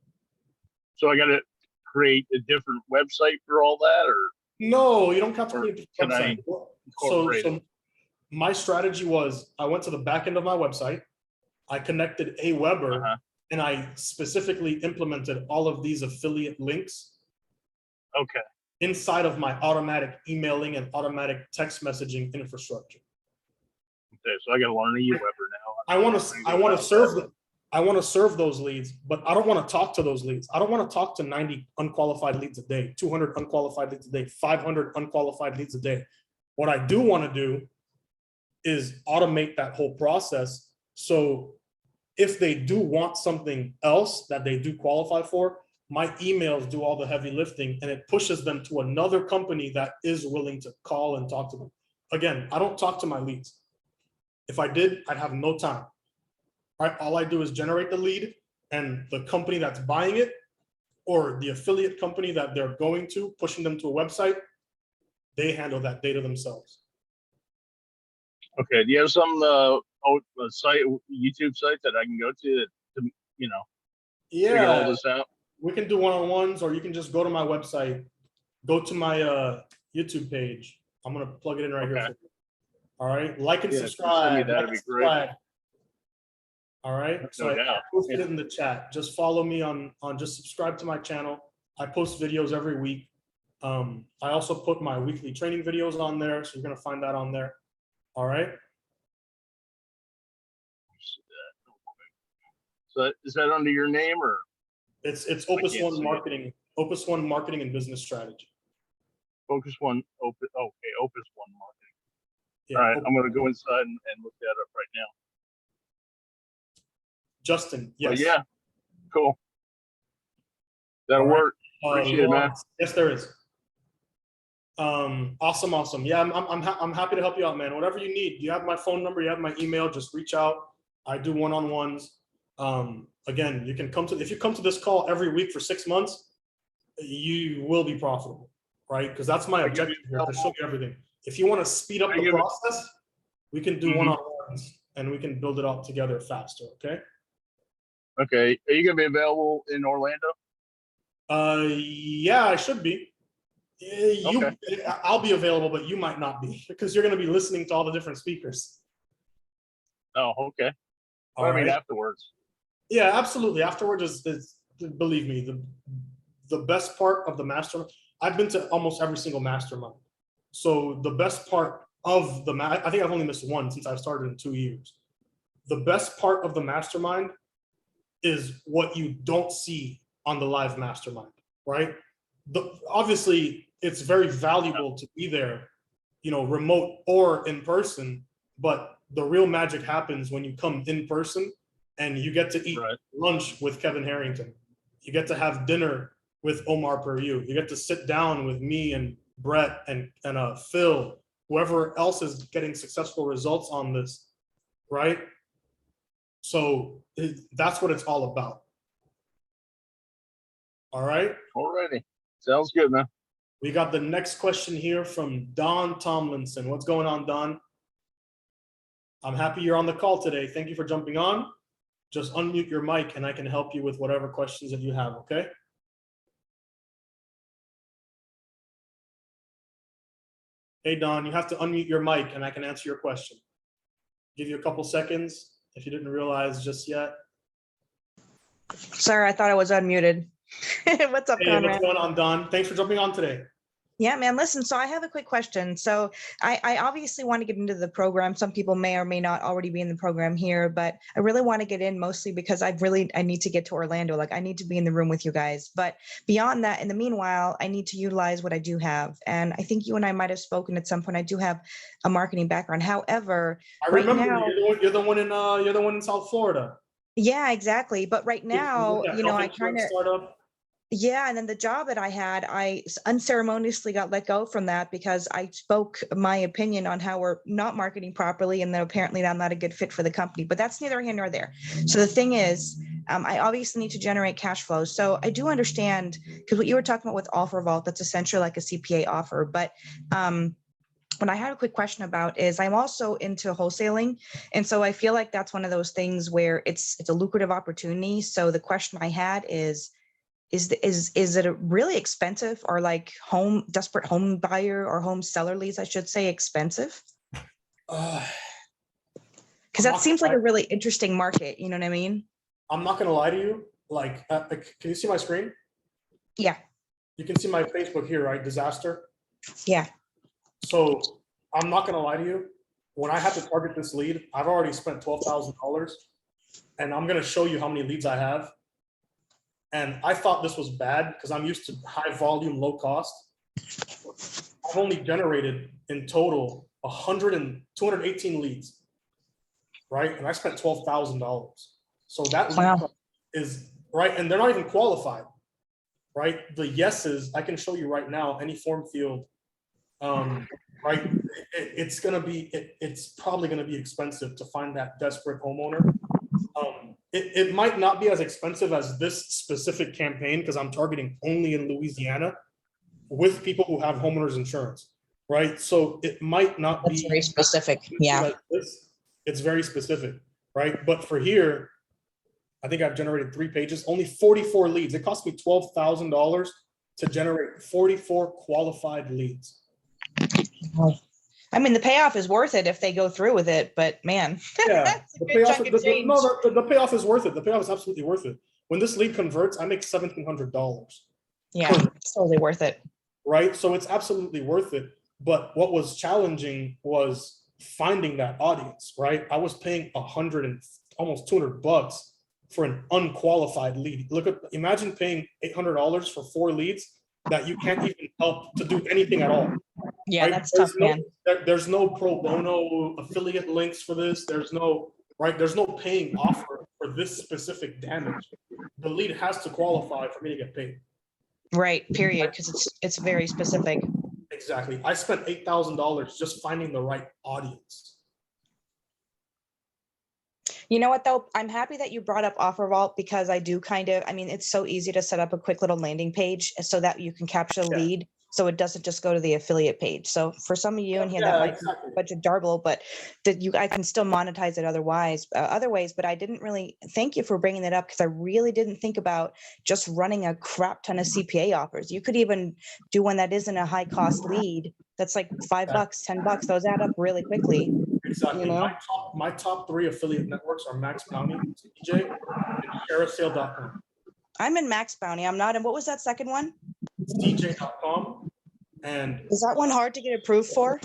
So I got to create a different website for all that, or no, you don't have to create a website. So my strategy was, I went to the back end of my website, I connected Aweber, and I specifically implemented all of these affiliate links. Okay. Inside of my automatic emailing and automatic text messaging infrastructure. Okay, so I got to learn Aweber now. I want to serve those leads, but I don't want to talk to those leads. I don't want to talk to 90 unqualified leads a day, 200 unqualified leads a day, 500 unqualified leads a day. What I do want to do is automate that whole process. So if they do want something else that they do qualify for, my emails do all the heavy lifting, and it pushes them to another company that is willing to call and talk to them. Again, I don't talk to my leads. If I did, I'd have no time. Right? All I do is generate the lead, and the company that's buying it, or the affiliate company that they're going to, pushing them to a website, they handle that data themselves. Okay. Do you have some YouTube site that I can go to figure all this out? We can do one-on-ones, or you can just go to my website, go to my YouTube page. I'm gonna plug it in right here. For you. All right, like and subscribe. That'd be great. All All right. So No I doubt. posted it in the chat. Just follow me on just subscribe to my channel. I post videos every week. I also put my weekly training videos on there. So you're going to find that on there. All right. So is that under your name or? It's Opus can't One see it. Marketing, Opus One Marketing and Business Strategy. Focus One, Opus, okay, Opus One Marketing. Yeah, All right, Opus- I'm gonna go inside and look that up right now. Justin, But yes. yeah, cool. That'll All right. work. Appreciate it, man. Lawrence, yes, there is. Awesome. Yeah, I'm happy to help you out, man. Whatever you need, you have my phone number, you have my email, just reach out. I do one-on-ones. Again, you can if you come to this call every week for 6 months, you will be profitable, right? Because that's my objective here, to show you everything. If you want to speed up the process, we can do one-on-ones and we can build it all together faster, okay? Okay, are you gonna be available in Orlando? Yeah, I should be. I'll be available, but you might not be because you're going to be listening to all the different speakers. Oh, okay. All I mean, right. afterwards. Yeah, absolutely. Afterwards is believe me, the best part of the mastermind. I've been to almost every single mastermind. So the best part of I think I've only missed one since I've started in 2 years. The best part of the mastermind is what you don't see on the live mastermind, right? Obviously, it's very valuable to be there, remote or in person, but the real magic happens when you come in person and you get to eat lunch with Kevin Harrington. You get to have dinner with Omar Puryew. You get to sit down with me and Brett and Phil, whoever else is getting successful results on this, right? So that's what it's all about. All right. Alrighty. Sounds good, man. We got the next question here from Don Tomlinson. What's going on, Don? I'm happy you're on the call today. Thank you for jumping on. Just unmute your mic and I can help you with whatever questions that you have, okay? Hey, Don, you have to unmute your mic and I can answer your question. Give you a couple seconds if you didn't realize just yet. Sorry, I thought I was unmuted. What's up, Hey, Conrad? what's going on, Don? Thanks for jumping on today. Yeah, man, listen, so I have a quick question. So I obviously want to get into the program. Some people may or may not already be in the program here, but I really want to get in mostly because I need to get to Orlando. Like I need to be in the room with you guys. But beyond that, in the meanwhile, I need to utilize what I do have. And I think you and I might have spoken at some point. I do have a marketing background. However, I remember you're the one in South Florida. Yeah, exactly. But right now, I kind of startup. Yeah, and then the job that I had, I unceremoniously got let go from that because I spoke my opinion on how we're not marketing properly, and then apparently I'm not a good fit for the company. But that's neither here nor there. So the thing is, I obviously need to generate cash flow. So I do understand, because what you were talking about with Offer Vault, that's essentially like a CPA offer. But what I had a quick question about is I'm also into wholesaling. And so I feel like that's one of those things where it's a lucrative opportunity. So the question I had is it a really expensive, or like desperate home buyer or home seller leads, I should say, expensive? Because that seems like a really interesting market. You know what I mean? I'm not going to lie to you. Like, can you see my screen? Yeah. You can see my Facebook here, right? Disaster. Yeah. So I'm not going to lie to you. When I had to target this lead, I've already spent $12,000, and I'm going to show you how many leads I have. And I thought this was bad because I'm used to high volume, low cost. I've only generated in total 218 leads, right? And I spent $12,000. So that lead is right. And they're not even qualified, right? The yeses, I can show you right now, any form field, right? It's probably going to be expensive to find that desperate homeowner. It might not be as expensive as this specific campaign because I'm targeting only in Louisiana with people who have homeowners insurance, right? So it might not be very specific. Yeah. Like this. It's very specific, right? But for here, I think I've generated 3 pages, only 44 leads. It cost me $12,000 to generate 44 qualified leads. I mean, the payoff is worth it if they go through with it, but man. Yeah, that's a the good payoff, chunk of change. the payoff is worth it. The payoff is absolutely worth it. When this lead converts, I make $1,700. Yeah, it's totally worth it. Right? So it's absolutely worth it. But what was challenging was finding that audience, right? I was paying almost $200 for an unqualified lead. Imagine paying $800 for 4 leads that you can't even help to do anything at all. Yeah, Right? that's tough, man. There's no pro bono affiliate links for this. There's no paying offer for this specific damage. The lead has to qualify for me to get paid. Right, period, because it's very specific. Exactly. I spent $8,000 just finding the right audience. You know what, though? I'm happy that you brought up Offer Vault because I do I mean, it's so easy to set up a quick little landing page so that you can capture the lead. So it doesn't just go to the affiliate page. So for some of you in here, that might be a bunch of darble, but I can still monetize it other ways. But I didn't really thank you for bringing that up because I really didn't think about just running a crap ton of CPA offers. You could even do one that isn't a high cost lead. That's like $5, $10. Those add up really quickly. Exactly. You know? My top 3 affiliate networks are Max Bounty, CJ, and Carousel.com. I'm in Max Bounty. I'm not in, what was that second one? CJ.com. And is that one hard to get approved for?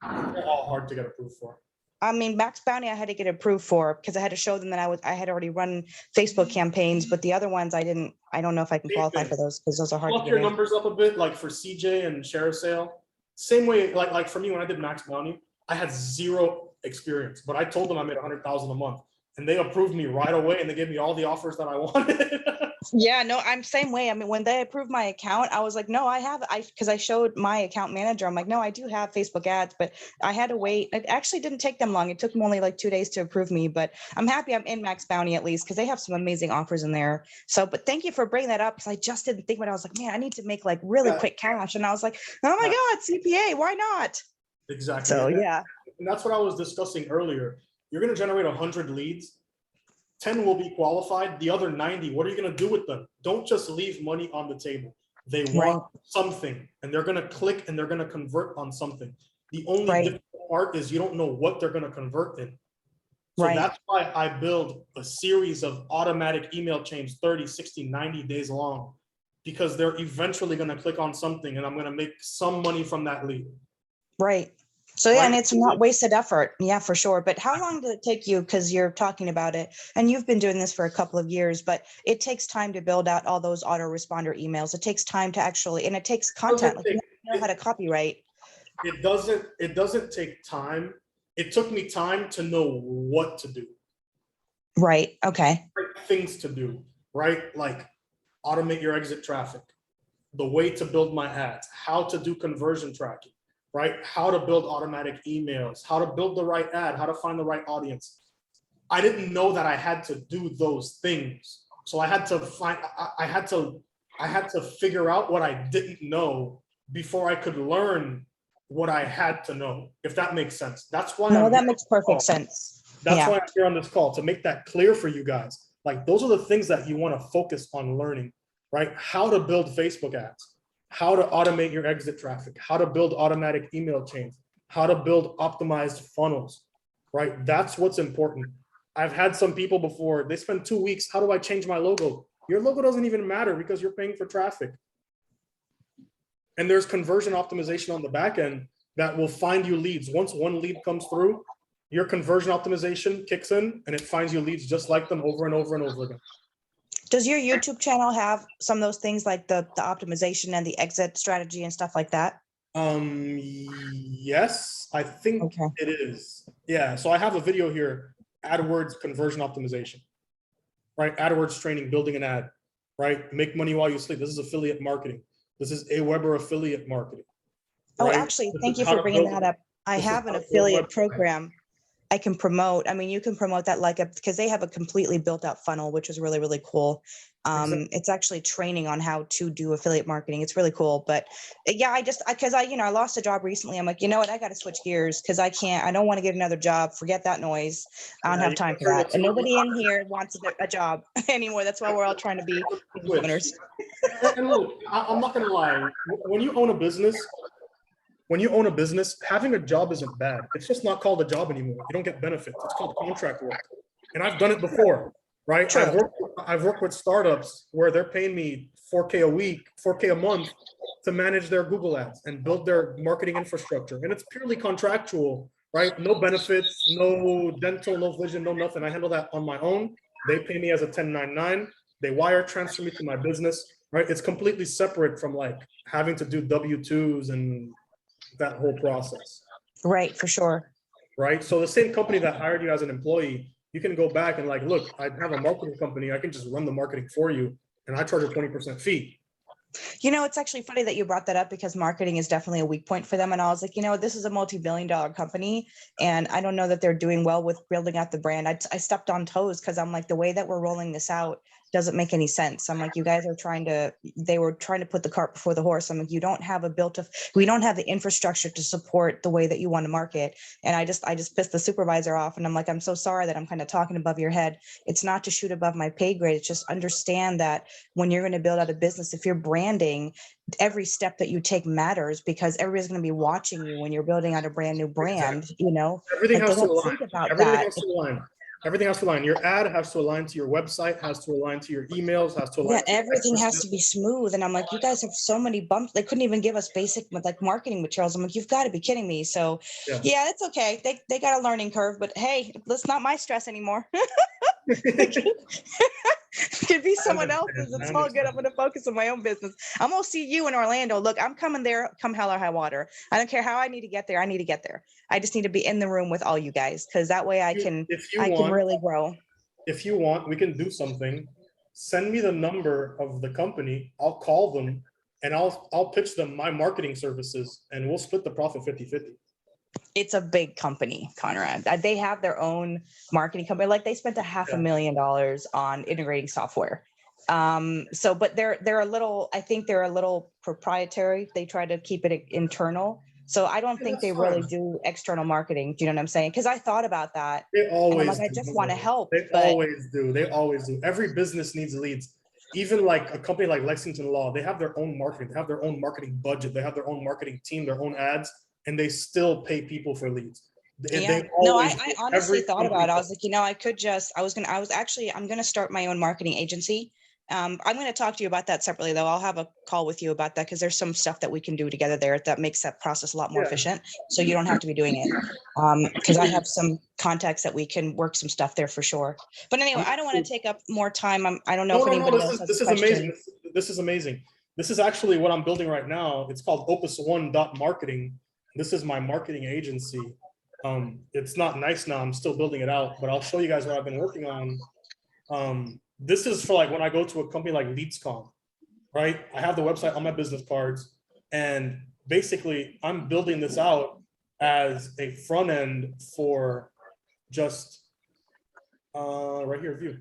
They're all hard to get approved for. I mean, Max Bounty, I had to get approved for because I had to show them that I had already run Facebook campaigns, but the other ones I don't know if I can qualify for those because those are hard to Up get your in. numbers up a bit, like for CJ and ShareASale. Same way, like for me, when I did Max Bounty, I had 0 experience, but I told them I made $100,000 a month and they approved me right away and they gave me all the offers that I wanted. Yeah, no, I'm same way. I mean, when they approved my account, I was like, no, because I showed my account manager. I'm like, no, I do have Facebook ads, but I had to wait. It actually didn't take them long. It took them only like 2 days to approve me, but I'm happy I'm in Max Bounty at least because they have some amazing offers in there. So, but thank you for bringing that up because I just didn't think about it. I was like, man, I need to make like really quick cash. And I was like, oh my God, CPA, why not? Exactly. So, yeah. And that's what I was discussing earlier. You're going to generate 100 leads. 10 will be qualified. The other 90, what are you going to do with them? Don't just leave money on the table. They want something and they're going to click and they're going to convert on something. The only difficult part is you don't know what they're going to convert in. So that's why I build a series of automatic email chains, 30, 60, 90 days long, because they're eventually going to click on something and I'm going to make some money from that lead. Right. So yeah, and it's not wasted effort. Yeah, for sure. But how long did it take you? Because you're talking about it and you've been doing this for a couple of years, but it takes time to build out all those autoresponder emails. It takes time to actually, and it takes content. Like you know how to copyright. It doesn't take time. It took me time to know what to do. Right. Okay. Things to do, right? Like automate your exit traffic, the way to build my ads, how to do conversion tracking, right? How to build automatic emails, how to build the right ad, how to find the right audience. I didn't know that I had to do those things. So I had to figure out what I didn't know before I could learn what I had to know, if that makes sense. That's why that makes perfect sense. That's why I'm here on this call, to make that clear for you guys. Like those are the things that you want to focus on learning, right? How to build Facebook ads, how to automate your exit traffic, how to build automatic email chains, how to build optimized funnels, right? That's what's important. I've had some people before, they spend 2 weeks. How do I change my logo? Your logo doesn't even matter because you're paying for traffic. And there's conversion optimization on the back end that will find you leads. Once one lead comes through, your conversion optimization kicks in and it finds you leads just like them over and over and over again. Does your YouTube channel have some of those things like the optimization and the exit strategy and stuff like that? Yes, I think it is. Yeah, so I have a video here, AdWords conversion optimization, right? AdWords training, building an ad, right? Make money while you sleep. This is affiliate marketing. This is Aweber affiliate marketing. Right? Oh, actually, thank you for bringing that up. I have an affiliate program I can promote. I mean, you can promote that because they have a completely built out funnel, which is really, really cool. It's actually training on how to do affiliate marketing. It's really cool. But yeah, I lost a job recently. I'm like, you know what? I got to switch gears because I don't want to get another job. Forget that noise. I don't have time for that. And nobody in here wants a job anymore. That's why we're all trying to be owners. And look, I'm not going to lie. When you own a business, when you own a business, having a job isn't bad. It's just not called a job anymore. You don't get benefits. It's called contract work. And I've done it before, right? I've worked with startups where they're paying me $4K a week, $4K a month to manage their Google ads and build their marketing infrastructure. And it's purely contractual, right? No benefits, no dental, no vision, no nothing. I handle that on my own. They pay me as a 1099. They wire transfer me to my business, right? It's completely separate from like having to do W-2s and that whole process. Right, for sure. Right. So the same company that hired you as an employee, you can go back and like, look, I have a marketing company. I can just run the marketing for you. And I charge a 20% fee. You know, it's actually funny that you brought that up because marketing is definitely a weak point for them. And I was like, you know, this is a multi-billion-dollar company, and I don't know that they're doing well with building out the brand. I stepped on toes because I'm like, the way that we're rolling this out doesn't make any sense. I'm like, you guys are they were trying to put the cart before the horse. I'm like, you don't have we don't have the infrastructure to support the way that you want to market. And I just pissed the supervisor off, and I'm like, I'm so sorry that I'm kind of talking above your head. It's not to shoot above my pay grade. It's just understand that when you're going to build out a business, if you're branding, every step that you take matters because everybody's going to be watching you when you're building out a brand new brand, you know. Everything Like, has they to don't align. think about Everything that. has to align. Everything has to align. Your ad has to align to your website, has to align to your emails, has to align. Yeah, everything has to be smooth. And I'm like, you guys have so many bumps. They couldn't even give us basic like marketing materials. I'm like, you've got to be kidding me. So yeah, it's okay. They got a learning curve, but hey, that's not my stress anymore. Could be someone else's. It's all good. I'm going to focus on my own business. I'm going to see you in Orlando. Look, I'm coming there come hell or high water. I don't care how I need to get there. I need to get there. I just need to be in the room with all you guys because that way I can really grow. If you want, we can do something. Send me the number of the company. I'll call them and I'll pitch them my marketing services and we'll split the profit 50-50. It's a big company, Conrad. They have their own marketing company. Like they spent $500,000 on integrating software. So, but they're a little, I think they're a little proprietary. They try to keep it internal. So I don't think they really do external marketing. Do you know what I'm saying? Because I thought about that. They always I just want to help. They always do. They always do. Every business needs leads. Even like a company like Lexington Law, they have their own marketing. They have their own marketing budget. They have their own marketing team, their own ads, and they still pay people for leads. I honestly thought about it. I was like, you know, I'm going to start my own marketing agency. I'm going to talk to you about that separately, though. I'll have a call with you about that because there's some stuff that we can do together there that makes that process a lot more efficient. So you don't have to be doing it because I have some contacts that we can work some stuff there for sure. But anyway, I don't want to take up more time. I don't know if anybody else has a question. Amazing. This is amazing. This is actually what I'm building right now. It's called opus1.marketing. This is my marketing agency. It's not nice now. I'm still building it out, but I'll show you guys what I've been working on. This is for like when I go to a company like LeadsCon, right? I have the website on my business cards, and basically I'm building this out as a front end for just right here, view.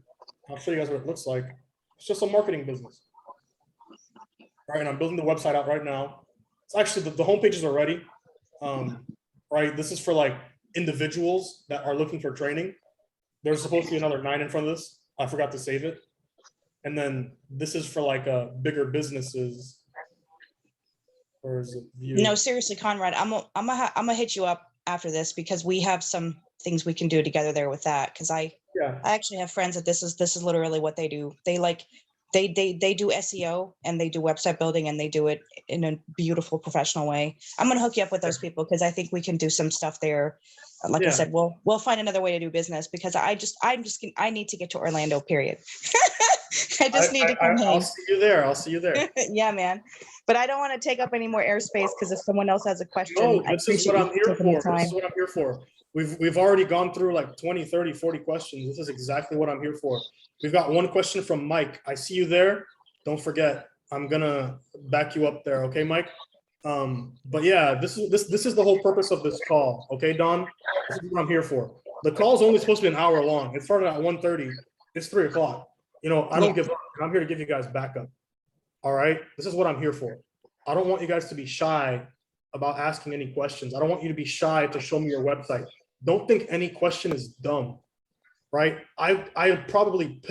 I'll show you guys what it looks like. It's just a marketing business, right? And I'm building the website out right now. It's actually the homepages are ready, right? This is for like individuals that are looking for training. There's supposed to be another 9 in front of this. I forgot to save it. And then this is for like bigger businesses. Or is it view? No, seriously, Conrad, I'm gonna hit you up after this because we have some things we can do together there with that. Because I actually have friends that this is literally what they do. They do SEO and they do website building and they do it in a beautiful professional way. I'm gonna hook you up with those people because I think we can do some stuff there. Like I said, we'll find another way to do business because I need to get to Orlando, period. I just need to come home. I'll see you there. I'll see you there. Yeah, man. But I don't want to take up any more airspace because if someone else has a question, no, this is what I'm here for. This is what I'm here for. We've already gone through like 20, 30, 40 questions. This is exactly what I'm here for. We've got one question from Mike. I see you there. Don't forget, I'm gonna back you up there. Okay, Mike? But yeah, this is the whole purpose of this call. Okay, Don? This is what I'm here for. The call is only supposed to be an hour long. It started at 1:30. It's 3 o'clock. You know, I don't give up. I'm here to give you guys backup. All right? This is what I'm here for. I don't want you guys to be shy about asking any questions. I don't want you to be shy to show me your website. Don't think any question is dumb, right? I probably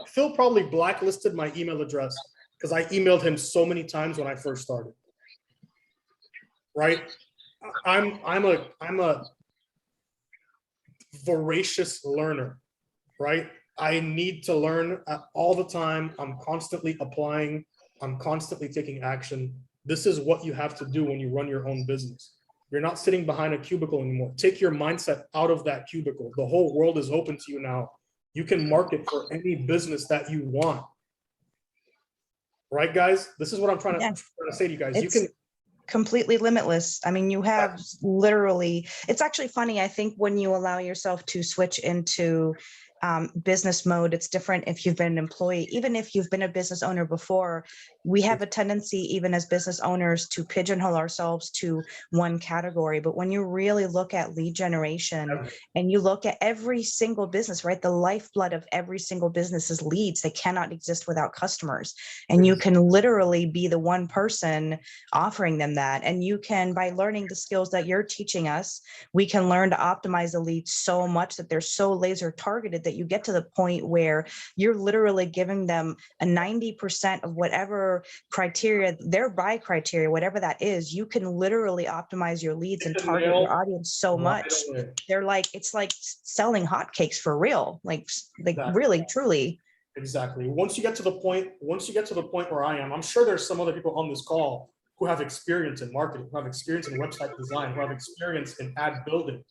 Phil probably blacklisted my email address because I emailed him so many times when I first started, right? I'm a voracious learner, right? I need to learn all the time. I'm constantly applying. I'm constantly taking action. This is what you have to do when you run your own business. You're not sitting behind a cubicle anymore. Take your mindset out of that cubicle. The whole world is open to you now. You can market for any business that you want. Right, guys? This is what I'm trying Yeah. to say to you guys. You It's can completely limitless. I mean, you have literally, it's actually funny. I think when you allow yourself to switch into business mode, it's different if you've been an employee. Even if you've been a business owner before, we have a tendency, even as business owners, to pigeonhole ourselves to one category. But when you really look at lead generation and you look at every single business, right? The lifeblood of every single business is leads. They cannot exist without customers. And you can literally be the one person offering them that. And you can, by learning the skills that you're teaching us, we can learn to optimize the leads so much that they're so laser targeted that you get to the point where you're literally giving them a 90% of whatever criteria, their buy criteria, whatever that is. You can literally optimize your leads and target your audience so much. They're like, it's like selling hotcakes for real, like really, truly. Exactly. Once you get to the point where I am, I'm sure there's some other people on this call who have experience in marketing, who have experience in website design, who have experience in ad building,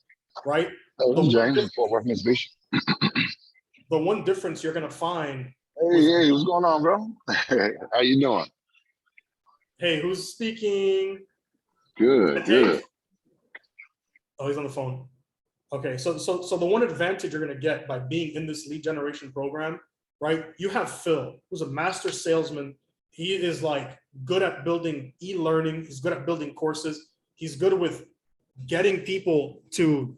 right? Hey, James, Fort Worth, Mitsubishi. The one difference you're gonna find. Hey, what's going on, bro? How you doing? Hey, who's speaking? Good. Oh, he's on the phone. Okay, so the one advantage you're gonna get by being in this lead generation program, right? You have Phil, who's a master salesman. He is like good at building e-learning. He's good at building courses. He's good with getting people to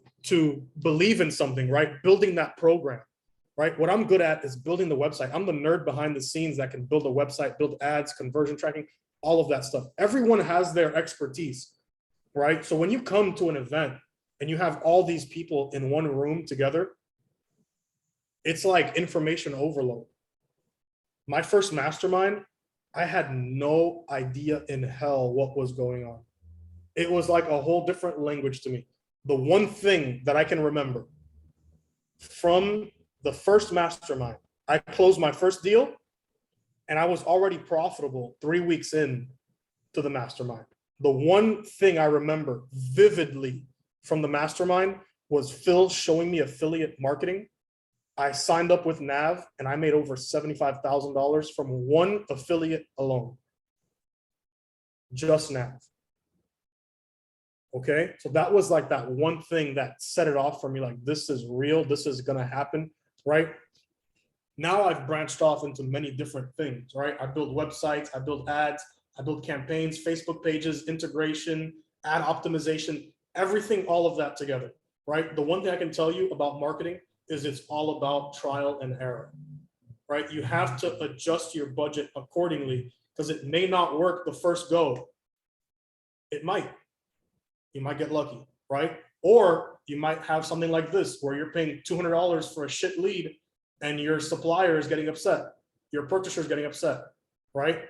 believe in something, right? Building that program, right? What I'm good at is building the website. I'm the nerd behind the scenes that can build a website, build ads, conversion tracking, all of that stuff. Everyone has their expertise, right? So when you come to an event and you have all these people in one room together, it's like information overload. My first mastermind, I had no idea in hell what was going on. It was like a whole different language to me. The one thing that I can remember from the first mastermind, I closed my first deal and I was already profitable 3 weeks in to the mastermind. The one thing I remember vividly from the mastermind was Phil showing me affiliate marketing. I signed up with Nav and I made over $75,000 from one affiliate alone. Just Nav. Okay, so that was like that one thing that set it off for me, like this is real, this is gonna happen, right? Now I've branched off into many different things, right? I build websites, I build ads, I build campaigns, Facebook pages, integration, ad optimization, everything, all of that together, right? The one thing I can tell you about marketing is it's all about trial and error, right? You have to adjust your budget accordingly because it may not work the first go. It might. You might get lucky, right? Or you might have something like this where you're paying $200 for a shit lead and your supplier is getting upset. Your purchaser is getting upset, right?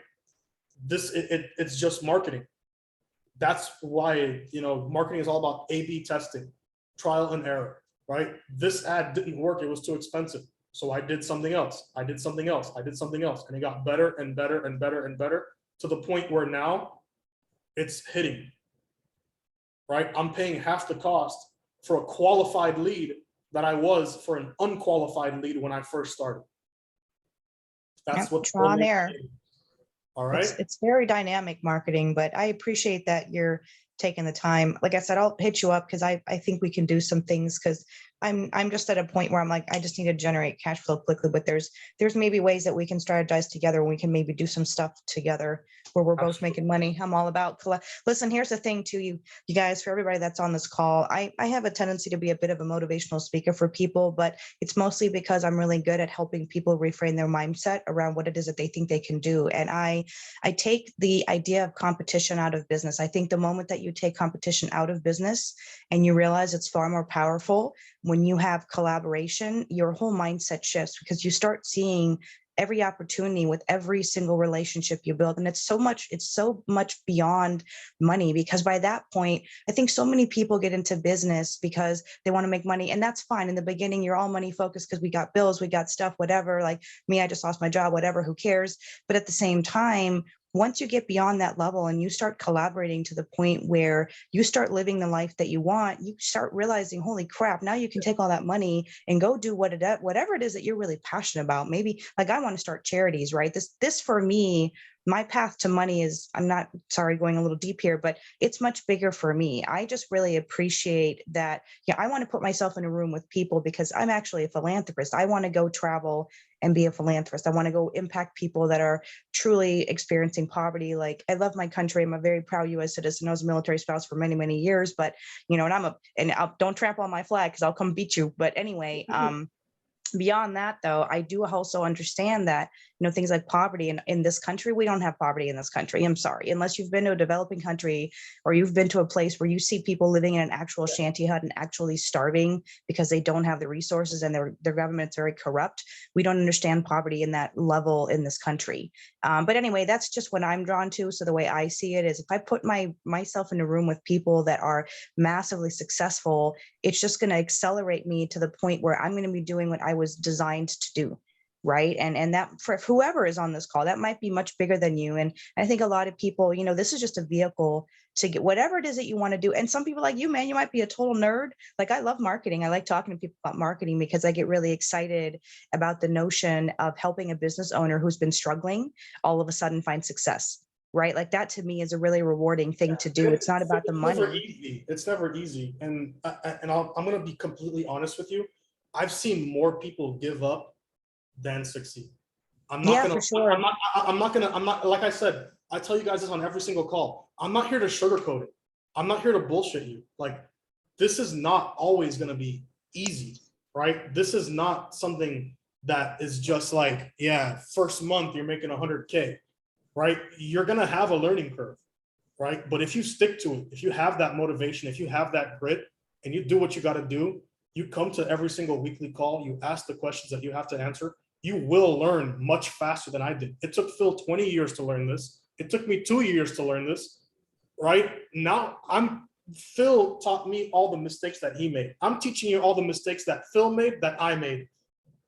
It's just marketing. That's why, marketing is all about A/B testing, trial and error, right? This ad didn't work. It was too expensive. So I did something else. I did something else. I did something else. And it got better and better and better and better to the point where now it's hitting. Right? I'm paying half the cost for a qualified lead that I was for an unqualified lead when I first started. That's what trial and error. All right. It's very dynamic marketing, but I appreciate that you're taking the time. Like I said, I'll hit you up because I think we can do some things because I'm just at a point where I'm like, I just need to generate cash flow quickly, but there's maybe ways that we can strategize together and we can maybe do some stuff together where we're both making money. I'm all about listen, here's the thing too, you guys, for everybody that's on this call, I have a tendency to be a bit of a motivational speaker for people, but it's mostly because I'm really good at helping people reframe their mindset around what it is that they think they can do. And I take the idea of competition out of business. I think the moment that you take competition out of business and you realize it's far more powerful when you have collaboration, your whole mindset shifts because you start seeing every opportunity, with every single relationship you build. And it's so much beyond money, because by that point, I think so many people get into business because they want to make money, and that's fine. In the beginning, you're all money focused because we got bills, we got stuff, whatever. Like me, I just lost my job, whatever, who cares? But at the same time, once you get beyond that level and you start collaborating to the point where you start living the life that you want, you start realizing, holy crap, now you can take all that money and go do whatever it is that you're really passionate about. Maybe like I want to start charities, right? This for me, my path to money is, I'm not, sorry, going a little deep here, but it's much bigger for me. I just really appreciate that. Yeah, I want to put myself in a room with people because I'm actually a philanthropist. I want to go travel and be a philanthropist. I want to go impact people that are truly experiencing poverty. Like, I love my country. I'm a very proud U.S. citizen. I was a military spouse for many, many years, but and don't trample on my flag because I'll come beat you. But anyway, beyond that, though, I do also understand that, things like poverty in this country, we don't have poverty in this country. I'm sorry, unless you've been to a developing country or you've been to a place where you see people living in an actual shanty hut and actually starving because they don't have the resources and their government's very corrupt. We don't understand poverty in that level in this country. But anyway, that's just what I'm drawn to. So the way I see it is, if I put myself in a room with people that are massively successful, it's just going to accelerate me to the point where I'm going to be doing what I was designed to do. Right. And that for whoever is on this call, that might be much bigger than you. And I think a lot of people, this is just a vehicle to get whatever it is that you want to do. And some people like you, man, you might be a total nerd. Like, I love marketing. I like talking to people about marketing because I get really excited about the notion of helping a business owner who's been struggling all of a sudden find success. Right. Like, that to me is a really rewarding thing to do. It's not about the money. Never easy. It's never easy. And I'm going to be completely honest with you. I've seen more people give up than succeed. I'm not like I said, I tell you guys this on every single call. I'm not here to sugarcoat it. I'm not here to bullshit you. Like, this is not always going to be easy, right? This is not something that is just like, yeah, first month you're making 100K, right? You're going to have a learning curve, right? But if you stick to it, if you have that motivation, if you have that grit and you do what you got to do, you come to every single weekly call, you ask the questions that you have to answer, you will learn much faster than I did. It took Phil 20 years to learn this. It took me 2 years to learn this, right? Now Phil taught me all the mistakes that he made. I'm teaching you all the mistakes that Phil made, that I made.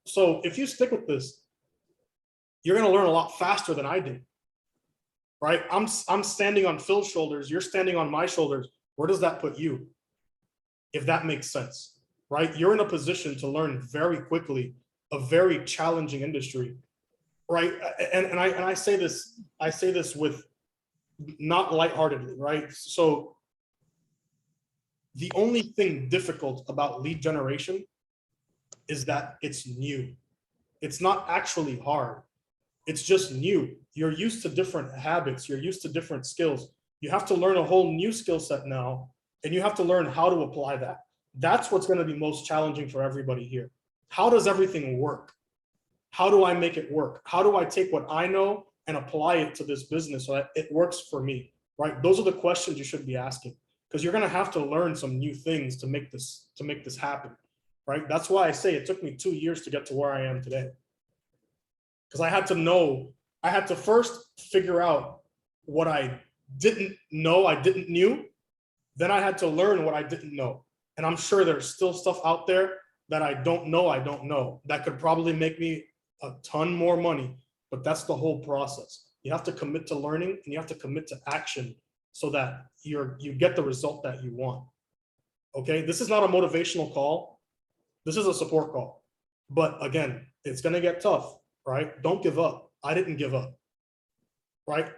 So if you stick with this, you're gonna learn a lot faster than I did, right? I'm standing on Phil's shoulders, you're standing on my shoulders. Where does that put you? If that makes sense, right? You're in a position to learn very quickly a very challenging industry, right? And I say this with not lightheartedly, right? So the only thing difficult about lead generation is that it's new. It's not actually hard. It's just new. You're used to different habits. You're used to different skills. You have to learn a whole new skill set now, and you have to learn how to apply that. That's what's going to be most challenging for everybody here. How does everything work? How do I make it work? How do I take what I know and apply it to this business so that it works for me, right? Those are the questions you should be asking, because you're going to have to learn some new things to make this happen, right? That's why I say it took me 2 years to get to where I am today, because I had to first figure out what I didn't know, knew. Then I had to learn what I didn't know. And I'm sure there's still stuff out there that I don't know, that could probably make me a ton more money, but that's the whole process. You have to commit to learning and you have to commit to action so that you get the result that you want. Okay, this is not a motivational call. This is a support call. But again, it's gonna get tough, right? Don't give up. I didn't give up, right?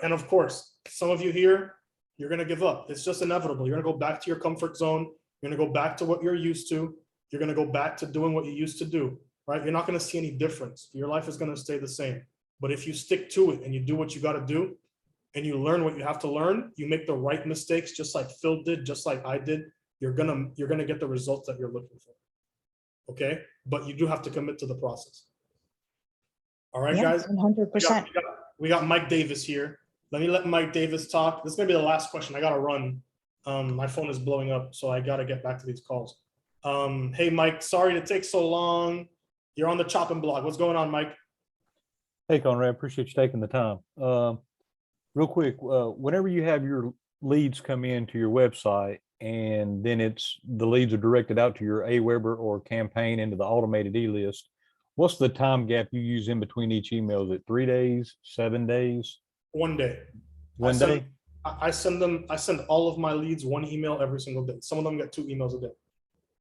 And of course, some of you here, you're gonna give up. It's just inevitable. You're gonna go back to your comfort zone. You're gonna go back to what you're used to. You're gonna go back to doing what you used to do, right? You're not gonna see any difference. Your life is gonna stay the same. But if you stick to it and you do what you gotta do, and you learn what you have to learn, you make the right mistakes, just like Phil did, just like I did, you're gonna get the results that you're looking for. Okay, but you do have to commit to the process. All right, guys. 100%. We got Mike Davis here. Let Mike Davis talk. This is gonna be the last question. I gotta run. My phone is blowing up, so I gotta get back to these calls. Hey, Mike, sorry to take so long. You're on the chopping block. What's going on, Mike? Hey, Conrad, appreciate you taking the time. Real quick, whenever you have your leads come into your website and then the leads are directed out to your Aweber or campaign into the automated e-list, what's the time gap you use in between each email? Is it 3 days, 7 days, 1 day. one day? I send all of my leads one email every single day. Some of them get 2 emails a day.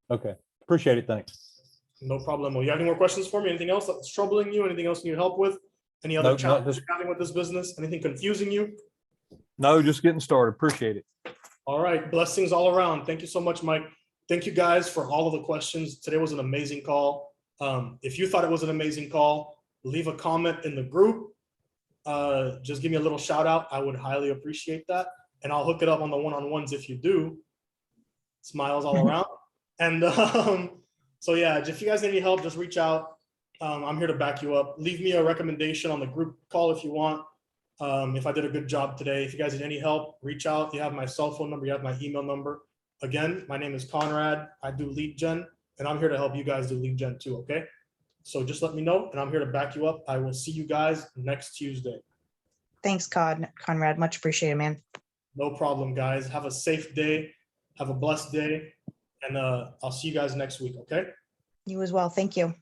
Okay, appreciate it. Thanks. No problem. You have any more questions for me? Anything else that's troubling you? Anything else you need help with? Any other Nope, not challenges this- you're having with this business? Anything confusing you? No, just getting started. Appreciate it. All right, blessings all around. Thank you so much, Mike. Thank you guys for all of the questions. Today was an amazing call. If you thought it was an amazing call, leave a comment in the group. Just give me a little shout out. I would highly appreciate that. And I'll hook it up on the one-on-ones if you do. Smiles all around. And so yeah, if you guys need any help, just reach out. I'm here to back you up. Leave me a recommendation on the group call if you want. If I did a good job today, if you guys need any help, reach out. You have my cell phone number, you have my email number. Again, my name is Conrad. I do lead gen, and I'm here to help you guys do lead gen too, okay? So just let me know, and I'm here to back you up. I will see you guys next Tuesday. Thanks, Conrad. Much appreciated, man. No problem, guys. Have a safe day. Have a blessed day. And I'll see you guys next week, okay? You as well. Thank you.